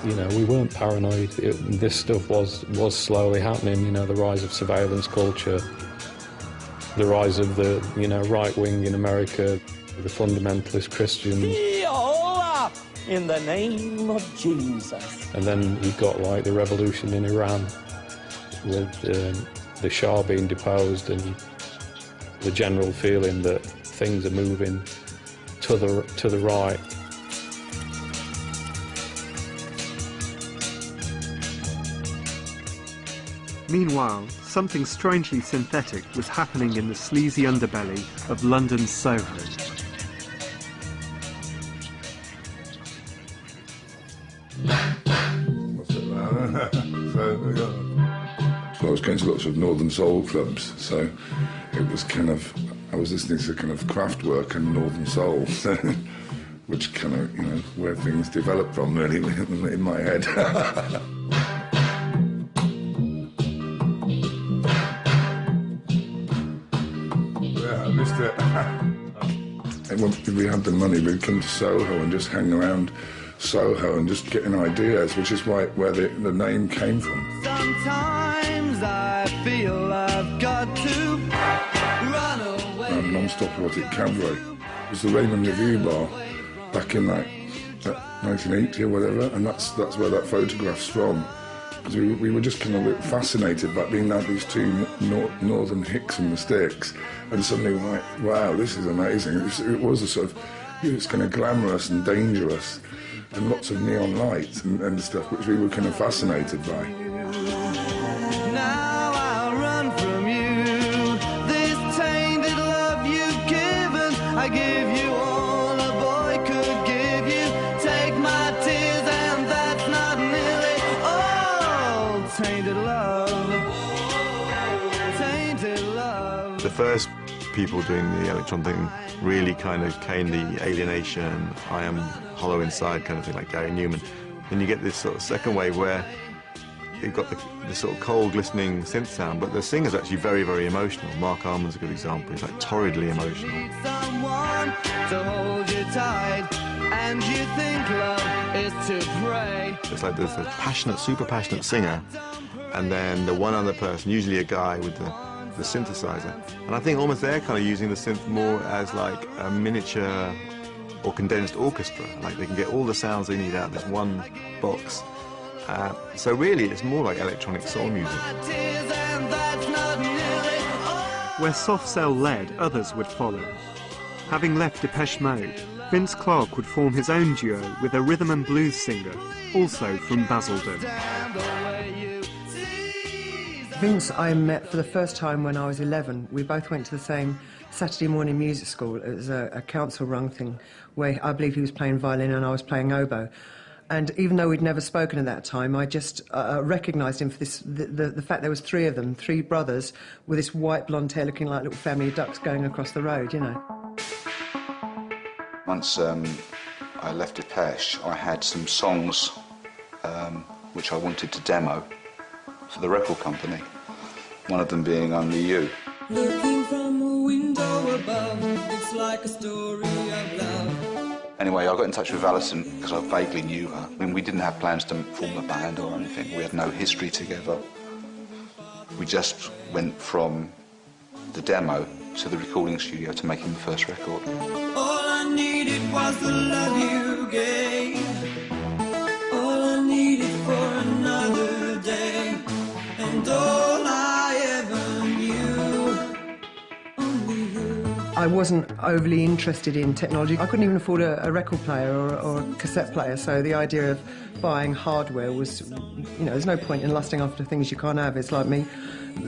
You know, we weren't paranoid. This stuff was slowly happening, you know, the rise of surveillance culture, the rise of the, you know, right wing in America, the fundamentalist Christians. in the name of Jesus. And then you've got like the revolution in Iran with the Shah being deposed and the general feeling that things are moving to the right. Meanwhile, something strangely synthetic was happening in the sleazy underbelly of London's Soho. So I was going to lots of northern soul clubs, so it was kind of, I was listening to kind of Kraftwerk and northern soul, which kind of, you know, where things developed from really in my head. Yeah, I missed it. And when we had the money, we'd come to Soho and just hang around Soho and just getting ideas, which is where the name came from. Sometimes I feel I've got to run away. Non-stop erotic cabaret. It was the Raymond Review bar back in that 1980 or whatever, and that's where that photograph's from. Because we were just kind of fascinated by being like these two northern hicks in the sticks, and suddenly like, wow, this is amazing. It was a sort of, it's kind of glamorous and dangerous, and lots of neon lights and stuff, which we were kind of fascinated by. Now I'll run from you. This tainted love you've given, I give you all a boy could give you. Take my tears and that's not nearly all. Tainted love. Tainted love. The first people doing the electron thing really kind of came the alienation, I am hollow inside kind of thing, like Gary Numan. Then you get this sort of second wave where you've got the sort of cold, glistening synth sound, but the singer's actually very, very emotional. Mark Arman's a good example. He's like torridly emotional. Someone to hold you tight, and you think love is to pray. It's like there's a passionate, super passionate singer, and then the one other person, usually a guy with the synthesizer. And I think almost they're kind of using the synth more as like a miniature or condensed orchestra. Like they can get all the sounds they need out of this one box. So really it's more like electronic soul music. Where Soft Cell led, others would follow. Having left Depeche Mode, Vince Clarke would form his own duo with a rhythm and blues singer, also from Basildon. Vince I met for the first time when I was 11. We both went to the same Saturday morning music school. It was a council-run thing where I believe he was playing violin and I was playing oboe. And even though we'd never spoken at that time, I just recognised him for this, the fact there was three of them, three brothers, with this white blonde hair looking like little family of ducks going across the road, you know. Once I left Depeche, I had some songs which I wanted to demo for the record company, one of them being Only You. Looking from a window above, it's like a story of love. Anyway, I got in touch with Alison because I vaguely knew her. I mean, we didn't have plans to form a band or anything. We had no history together. We just went from the demo to the recording studio to making the first record. All I needed was the love you gave. All I needed for another day. And all I ever knew, only you. I wasn't overly interested in technology. I couldn't even afford a record player or a cassette player, so the idea of buying hardware was, you know, there's no point in lusting after things you can't have. It's like me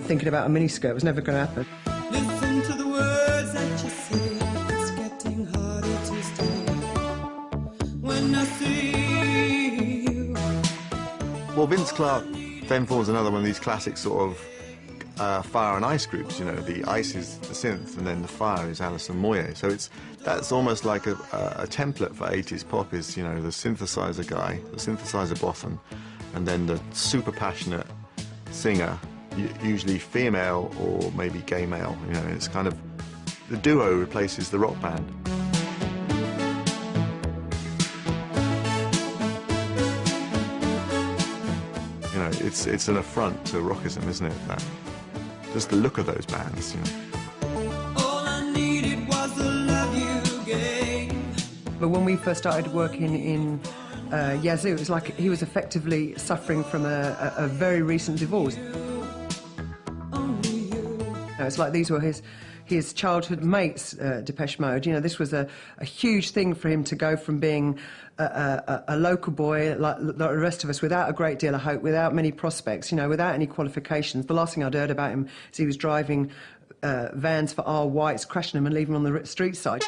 thinking about a miniskirt. It was never going to happen. Listen to the words that you say. It's getting harder to stay when I see you. Well, Vince Clarke then forms another one of these classic sort of fire and ice groups, you know, the ice is the synth and then the fire is Alison Moyet. So that's almost like a template for 80s pop is, you know, the synthesizer guy, the synthesizer boffin, and then the super passionate singer, usually female or maybe gay male, you know, it's kind of, the duo replaces the rock band. You know, it's an affront to rockism, isn't it? That, just the look of those bands, you know. All I needed was the love you gave. But when we first started working in Yazoo, it was like he was effectively suffering from a very recent divorce. It's like these were his childhood mates, Depeche Mode. You know, this was a huge thing for him to go from being a local boy like the rest of us, without a great deal of hope, without many prospects, you know, without any qualifications. The last thing I'd heard about him is he was driving vans for our whites, crashing them and leaving them on the street side.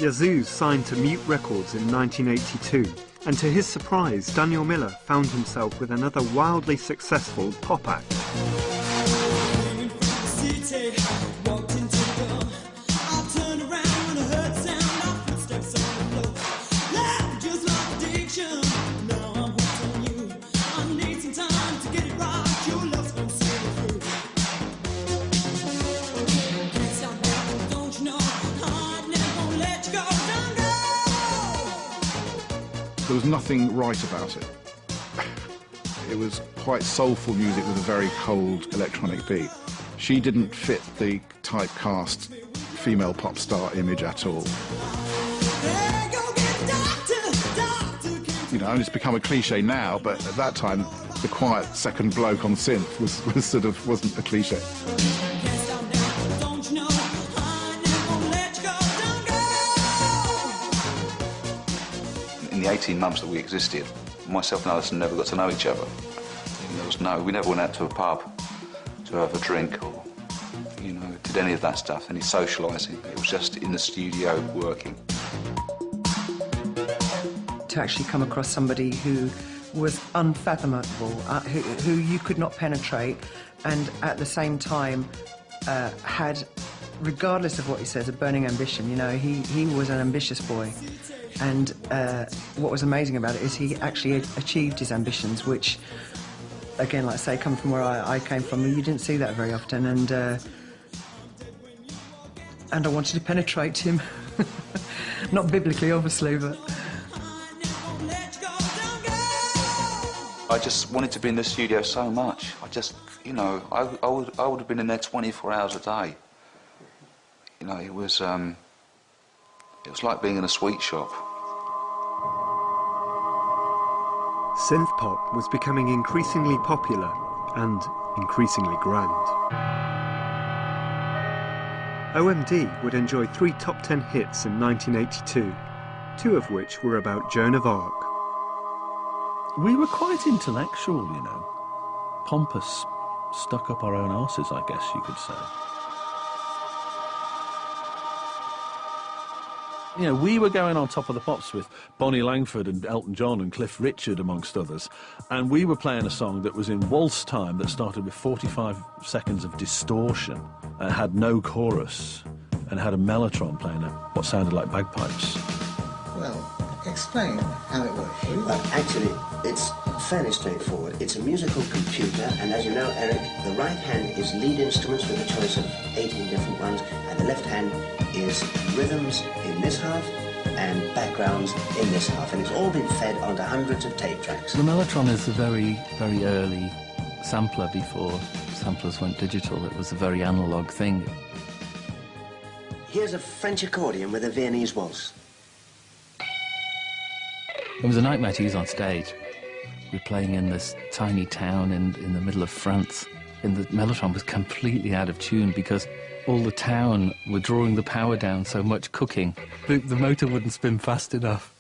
Yazoo signed to Mute Records in 1982, and to his surprise, Daniel Miller found himself with another wildly successful pop act. There was nothing right about it. It was quite soulful music with a very cold electronic beat. She didn't fit the typecast female pop star image at all. You know, and it's become a cliche now, but at that time, the quiet second bloke on synth wasn't a cliche. In the 18 months that we existed, myself and Alison never got to know each other. We never went out to a pub to have a drink or, you know, did any of that stuff, any socialising. It was just in the studio working. To actually come across somebody who was unfathomable, who you could not penetrate, and at the same time had, regardless of what he says, a burning ambition. You know, he was an ambitious boy. And what was amazing about it is he actually achieved his ambitions, which, again, like I say, coming from where I came from, you didn't see that very often. And I wanted to penetrate him. Not biblically, obviously, but... I just wanted to be in the studio so much. I just, you know, I would have been in there 24 hours a day. You know, it was like being in a sweet shop. Synth pop was becoming increasingly popular and increasingly grand. OMD would enjoy 3 top 10 hits in 1982, 2 of which were about Joan of Arc. We were quite intellectual, you know. Pompous, stuck up our own arses, I guess you could say. You know, we were going on top of the pops with Bonnie Langford and Elton John and Cliff Richard, amongst others, and we were playing a song that was in waltz time that started with 45 seconds of distortion and had no chorus and had a mellotron playing what sounded like bagpipes. Well, explain how it works. Well, actually, it's fairly straightforward. It's a musical computer, and as you know, Eric, the right hand is lead instruments with a choice of 18 different ones, and the left hand is rhythms in this half and backgrounds in this half, and it's all been fed onto hundreds of tape tracks. The mellotron is a very, very early sampler before samplers went digital. It was a very analogue thing. Here's a French accordion with a Viennese waltz. It was a nightmare to use on stage. We were playing in this tiny town in the middle of France, and the mellotron was completely out of tune because all the town were drawing the power down so much, cooking. The motor wouldn't spin fast enough.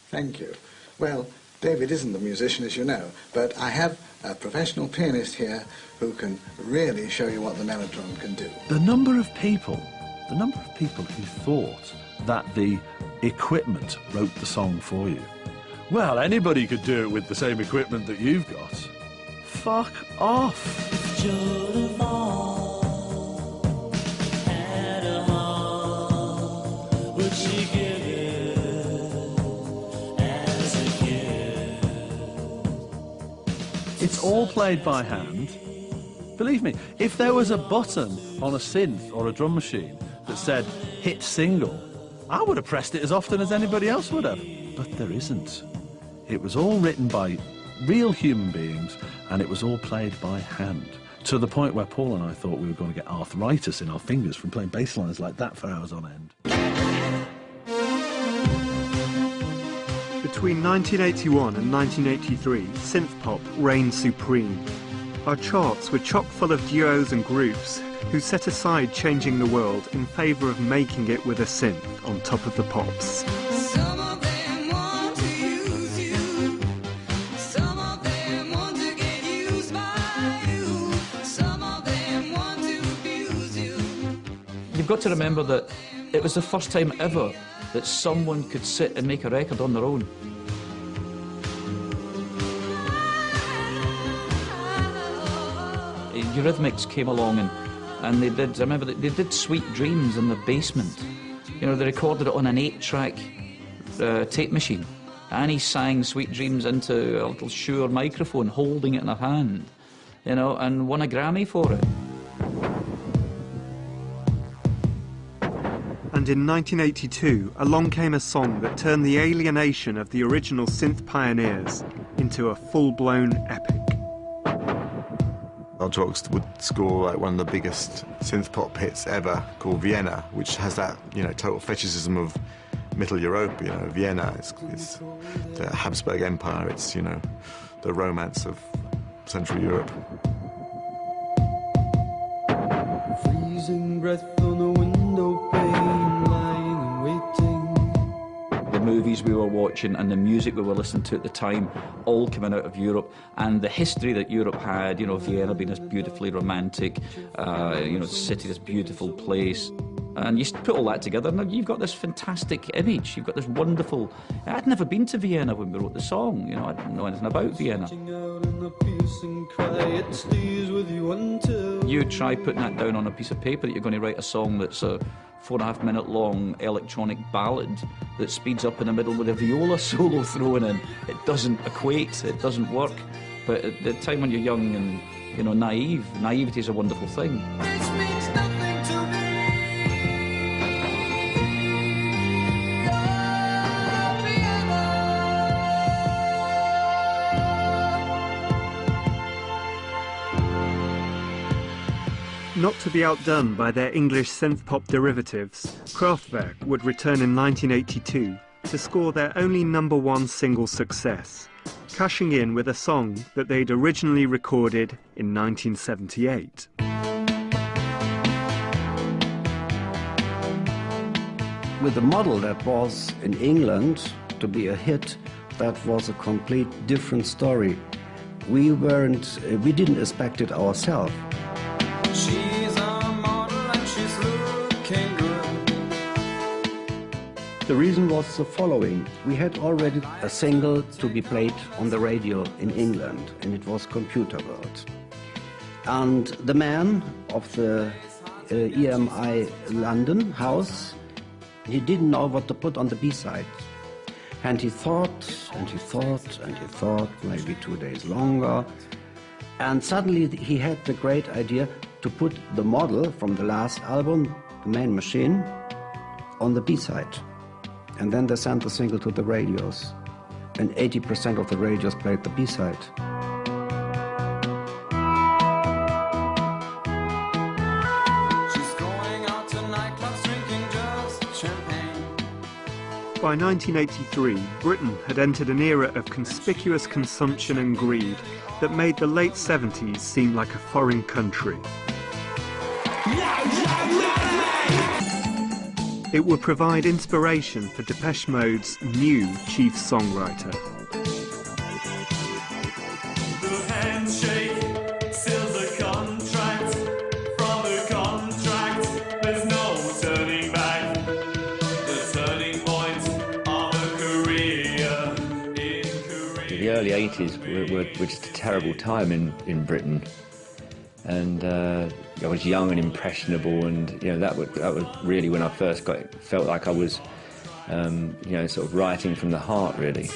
Thank you. Well, David isn't a musician, as you know, but I have a professional pianist here who can really show you what the mellotron can do. The number of people who thought that the equipment wrote the song for you. Well, anybody could do it with the same equipment that you've got. Fuck off. It's all played by hand. Believe me, if there was a button on a synth or a drum machine that said hit single, I would have pressed it as often as anybody else would have. But there isn't. It was all written by real human beings, and it was all played by hand. to the point where Paul and I thought we were going to get arthritis in our fingers from playing bass lines like that for hours on end. Between 1981 and 1983, synthpop reigned supreme. Our charts were chock full of duos and groups who set aside changing the world in favour of making it with a synth on top of the pops. Some of them want to use you. Some of them want to get used by you. Some of them want to abuse you. You've got to remember that it was the first time ever that someone could sit and make a record on their own. Eurythmics came along and they did, I remember they did Sweet Dreams in the basement. You know, they recorded it on an 8-track tape machine. Annie sang Sweet Dreams into a little Shure microphone, holding it in her hand, you know, and won a Grammy for it. And in 1982, along came a song that turned the alienation of the original synth pioneers into a full-blown epic. Ultravox would score like one of the biggest synth pop hits ever, called Vienna, which has that, you know, total fetishism of Middle Europe. You know, Vienna, it's the Habsburg Empire. It's, you know, the romance of Central Europe. Freezing breath on the window pane, lying and waiting. The movies we were watching and the music we were listening to at the time all coming out of Europe, and the history that Europe had, you know, Vienna being this beautifully romantic, you know, the city, this beautiful place. And you put all that together, and you've got this fantastic image. You've got this wonderful... I'd never been to Vienna when we wrote the song, you know, I didn't know anything about Vienna. You try putting that down on a piece of paper that you're going to write a song that's a 4.5-minute long electronic ballad that speeds up in the middle with a viola solo thrown in. It doesn't equate, it doesn't work. But at the time when you're young and, you know, naive, naivety is a wonderful thing. Not to be outdone by their English synth-pop derivatives, Kraftwerk would return in 1982 to score their only #1 single success, cashing in with a song that they'd originally recorded in 1978. With the model that was in England to be a hit, that was a complete different story. We didn't expect it ourselves. She's a model and she's looking good. The reason was the following. We had already a single to be played on the radio in England, and it was Computer World. And the man of the EMI London house, he didn't know what to put on the B-side. And he thought, and he thought, and he thought, maybe 2 days longer. And suddenly he had the great idea to put the model from the last album, The Man Machine, on the B-side. And then they sent the single to the radios. And 80% of the radios played the B-side. She's going out to nightclubs drinking just champagne. By 1983, Britain had entered an era of conspicuous consumption and greed that made the late 70s seem like a foreign country. It would provide inspiration for Depeche Mode's new chief songwriter. The handshake seals a contract. From the contract, there's no turning back. The turning point of a career in Korea. The early 80s were just a terrible time in Britain. And I was young and impressionable, and you know that was really when I first felt like I was, you know, sort of writing from the heart, really.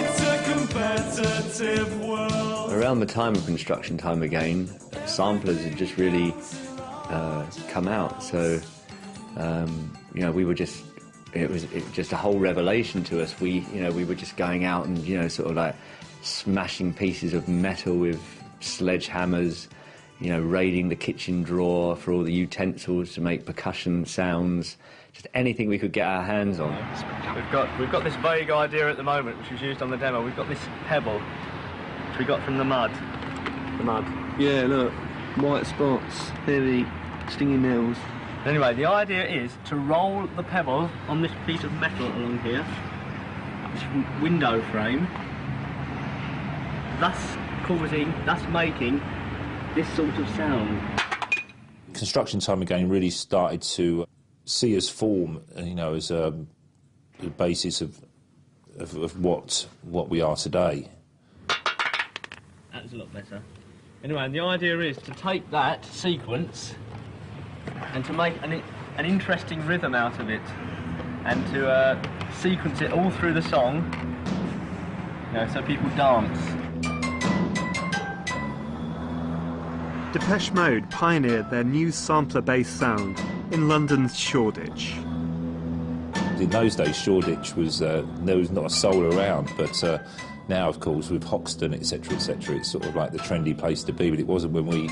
It's a competitive world. Around the time of Construction Time Again, samplers had just really come out, so you know, we were just, it was just a whole revelation to us. We were just going out and, you know, sort of like smashing pieces of metal with sledgehammers, you know, raiding the kitchen drawer for all the utensils to make percussion sounds, just anything we could get our hands on. We've got this vague idea at the moment, which was used on the demo. We've got this pebble, which we got from the mud. The mud. Yeah, look, white spots, heavy, stinging nails. Anyway, the idea is to roll the pebble on this piece of metal along here, this window frame, thus making this sort of sound. Construction Time Again really started to see us form, you know, as a basis of what we are today. That's a lot better. Anyway, the idea is to take that sequence and to make an interesting rhythm out of it, and to sequence it all through the song, you know, so people dance. Depeche Mode pioneered their new sampler-based sound in London's Shoreditch. In those days, Shoreditch was, there was not a soul around, but now, of course, with Hoxton, etc., it's sort of like the trendy place to be, but it wasn't when we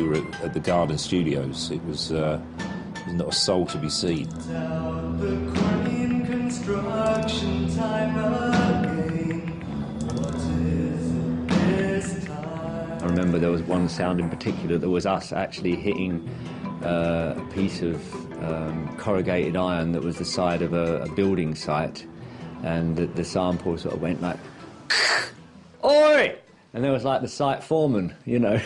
were at the Garden Studios. It was not a soul to be seen. Down the crane, construction time again. What is it this time? I remember there was one sound in particular that was us actually hitting a piece of corrugated iron that was the side of a building site, and the sample sort of went like, "Oi!" And there was like the site foreman, you know.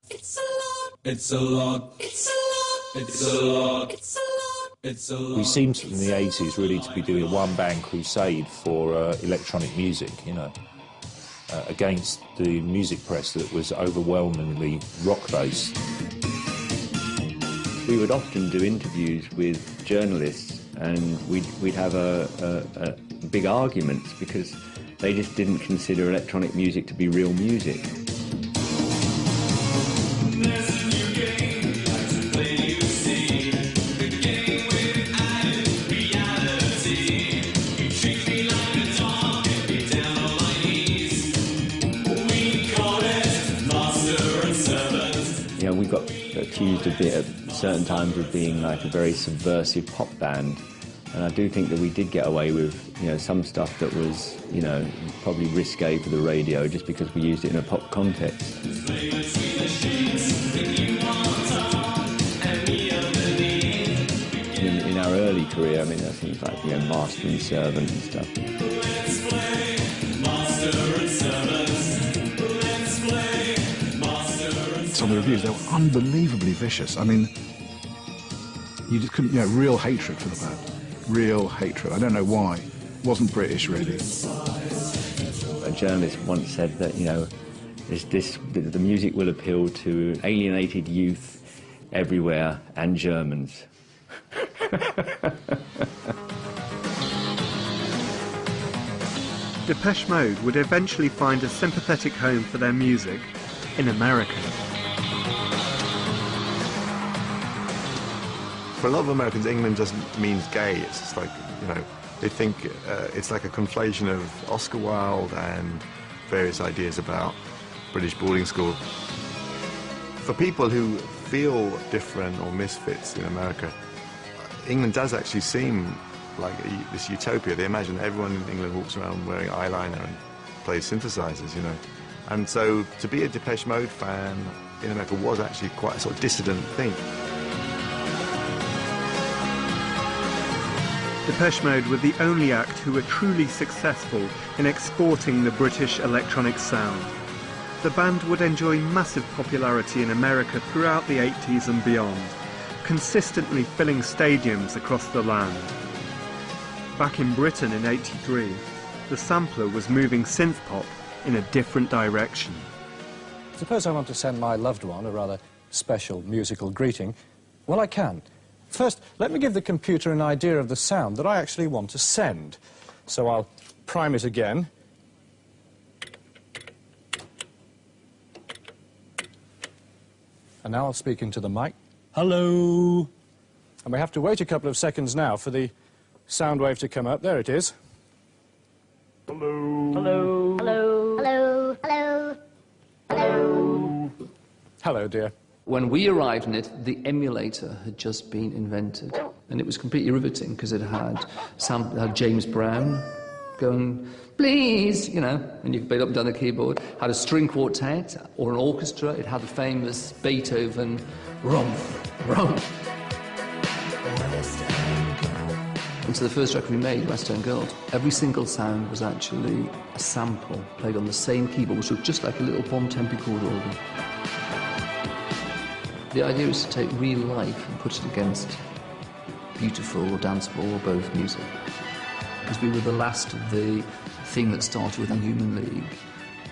It's a lot. It's a lot. It's a lot. It's a lot. It's a lot. It's a lot. We seemed in the 80s really to be doing a one-band crusade for electronic music, you know, against the music press that was overwhelmingly rock-based. We would often do interviews with journalists, and we'd have a big arguments because they just didn't consider electronic music to be real music. You know, we got accused a bit at certain times of being like a very subversive pop band. And I do think that we did get away with, you know, some stuff that was, you know, probably risque for the radio just because we used it in a pop context. In our early career, I mean, there are things like, you know, Master and Servant and stuff. Some of the reviews, they were unbelievably vicious. I mean, you just couldn't, you know, real hatred for the band. Real hatred. I don't know why. It wasn't British, really. A journalist once said that, you know, the music will appeal to alienated youth everywhere and Germans. Depeche Mode would eventually find a sympathetic home for their music in America. For a lot of Americans, England just means gay. It's just like, you know, they think it's like a conflation of Oscar Wilde and various ideas about British boarding school. For people who feel different or misfits in America, England does actually seem like this utopia. They imagine everyone in England walks around wearing eyeliner and plays synthesizers, you know. And so to be a Depeche Mode fan in America was actually quite a sort of dissident thing. Depeche Mode were the only act who were truly successful in exporting the British electronic sound. The band would enjoy massive popularity in America throughout the 80s and beyond, consistently filling stadiums across the land. Back in Britain in '83, the sampler was moving synthpop in a different direction. Suppose I want to send my loved one a rather special musical greeting. Well, I can. First, let me give the computer an idea of the sound that I actually want to send. So I'll prime it again. And now I'll speak into the mic. Hello! And we have to wait a couple of seconds now for the sound wave to come up. There it is. Hello. Hello. Hello. Hello. Hello. Hello. Hello, dear. When we arrived in it, the emulator had just been invented. And it was completely riveting because it had James Brown going, please, you know, and you could play it up and down the keyboard. Had a string quartet or an orchestra. It had the famous Beethoven, rum, rum. And so the first record we made, West End Girls, every single sound was actually a sample played on the same keyboard, which looked just like a little Bontempi chord organ. The idea was to take real life and put it against beautiful or danceable or both music. Because we were the last of the thing that started with a Human League,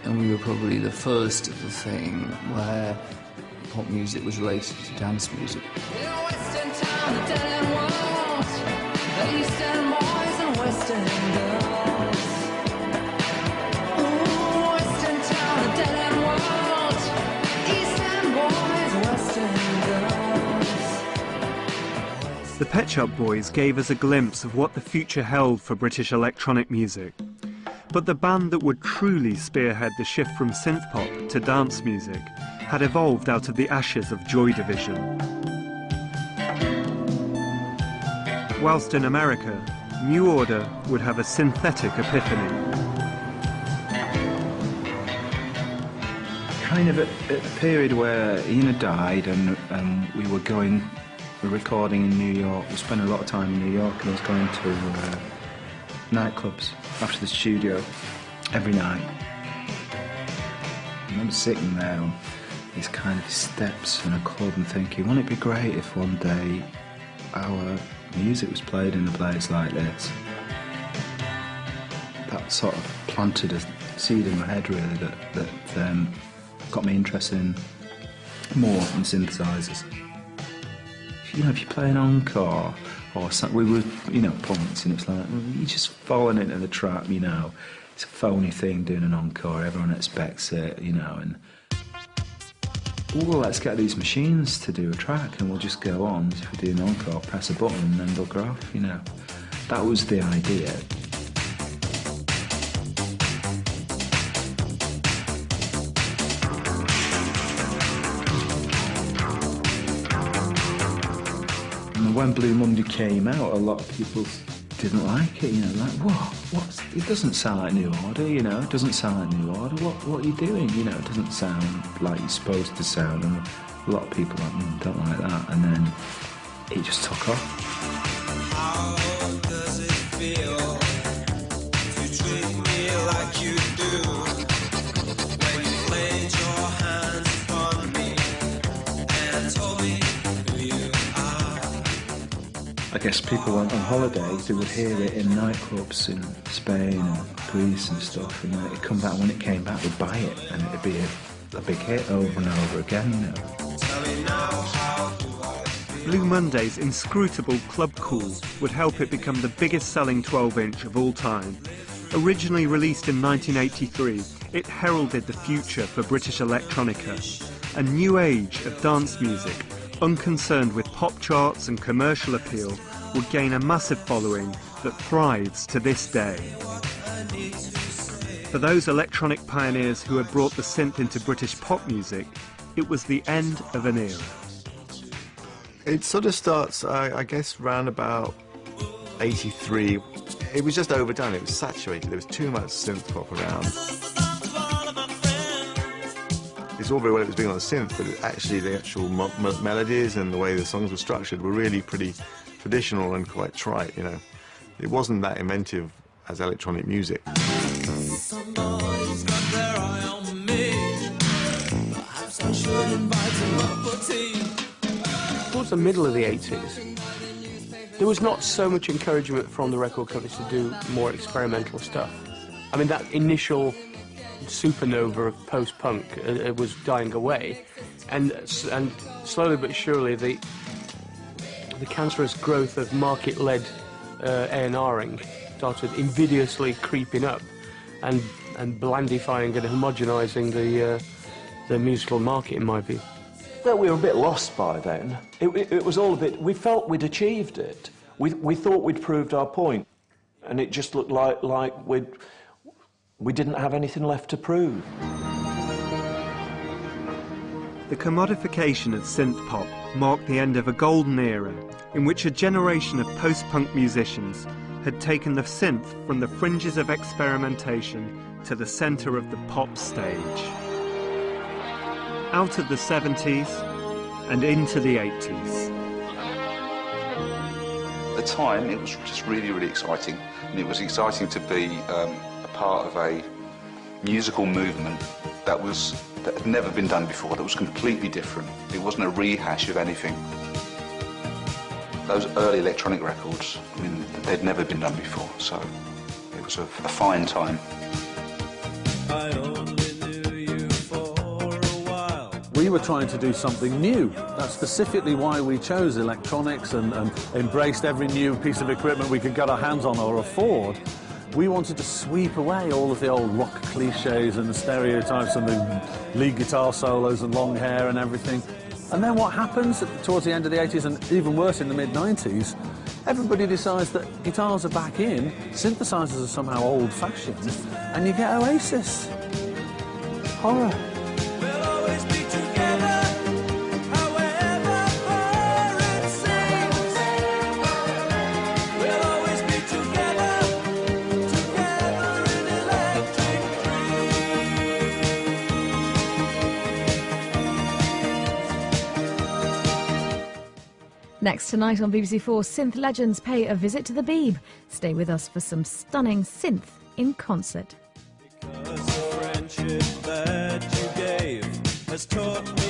and we were probably the first of the thing where pop music was related to dance music. The Pet Shop Boys gave us a glimpse of what the future held for British electronic music. But the band that would truly spearhead the shift from synthpop to dance music had evolved out of the ashes of Joy Division. Whilst in America, New Order would have a synthetic epiphany. Kind of at the period where Ian had died and we were recording in New York. We spent a lot of time in New York, and I was going to nightclubs after the studio every night. I remember sitting there on these kind of steps in a club and thinking, wouldn't it be great if one day our music was played in a place like this? That sort of planted a seed in my head, really, that got me interested in more in synthesizers. You know, if you play an encore or something, we were, you know, punks, and it's like, you're just falling into the trap, you know. It's a phony thing doing an encore, everyone expects it, you know, and well, let's get these machines to do a track and we'll just go on. If we do an encore, press a button and then they'll go off, you know. That was the idea. When Blue Monday came out, a lot of people didn't like it, you know, like, what's, it doesn't sound like New Order, you know, it doesn't sound like New Order, what are you doing, you know, it doesn't sound like you're supposed to sound, and a lot of people don't like that, and then it just took off. How does it feel to treat me like you do when you laid your hands upon me and told me who you are? I guess people went on holidays, they would hear it in nightclubs in Spain and Greece and stuff, and then it'd come back, when it came back, they'd buy it, and it'd be a big hit over and over again, you know. Blue Monday's inscrutable club cool would help it become the biggest selling 12-inch of all time. Originally released in 1983, it heralded the future for British electronica, a new age of dance music, unconcerned with pop charts and commercial appeal, would gain a massive following that thrives to this day. For those electronic pioneers who had brought the synth into British pop music, it was the end of an era. It sort of starts, I guess, round about 83. It was just overdone, it was saturated, there was too much synth pop around. It's all very well it was being on the synth, but actually the actual melodies and the way the songs were structured were really pretty traditional and quite trite, you know. It wasn't that inventive as electronic music. Somebody's got their eye on me. Perhaps I should invite them up for tea. Towards the middle of the 80s, there was not so much encouragement from the record companies to do more experimental stuff. I mean, that initial supernova of post-punk it was dying away, and slowly but surely the cancerous growth of market-led A&Ring started invidiously creeping up and blandifying and homogenising the musical market, in my view. felt we were a bit lost by then. It was all a bit... We felt we'd achieved it. We thought we'd proved our point, and it just looked like we didn't have anything left to prove. The commodification of synth pop marked the end of a golden era in which a generation of post-punk musicians had taken the synth from the fringes of experimentation to the centre of the pop stage. Out of the 70s and into the 80s. At the time, it was just really, really exciting. And it was exciting to be a part of a musical movement that had never been done before, that was completely different. It wasn't a rehash of anything. Those early electronic records, I mean, they'd never been done before, so it was a fine time. We were trying to do something new. That's specifically why we chose electronics and embraced every new piece of equipment we could get our hands on or afford. We wanted to sweep away all of the old rock cliches and the stereotypes and the lead guitar solos and long hair and everything. And then what happens towards the end of the 80s and even worse in the mid-90s, everybody decides that guitars are back in, synthesizers are somehow old-fashioned, and you get Oasis. Horror. Next tonight on BBC4, synth legends pay a visit to the Beeb. Stay with us for some stunning synth in concert. Because the friendship that you gave has taught me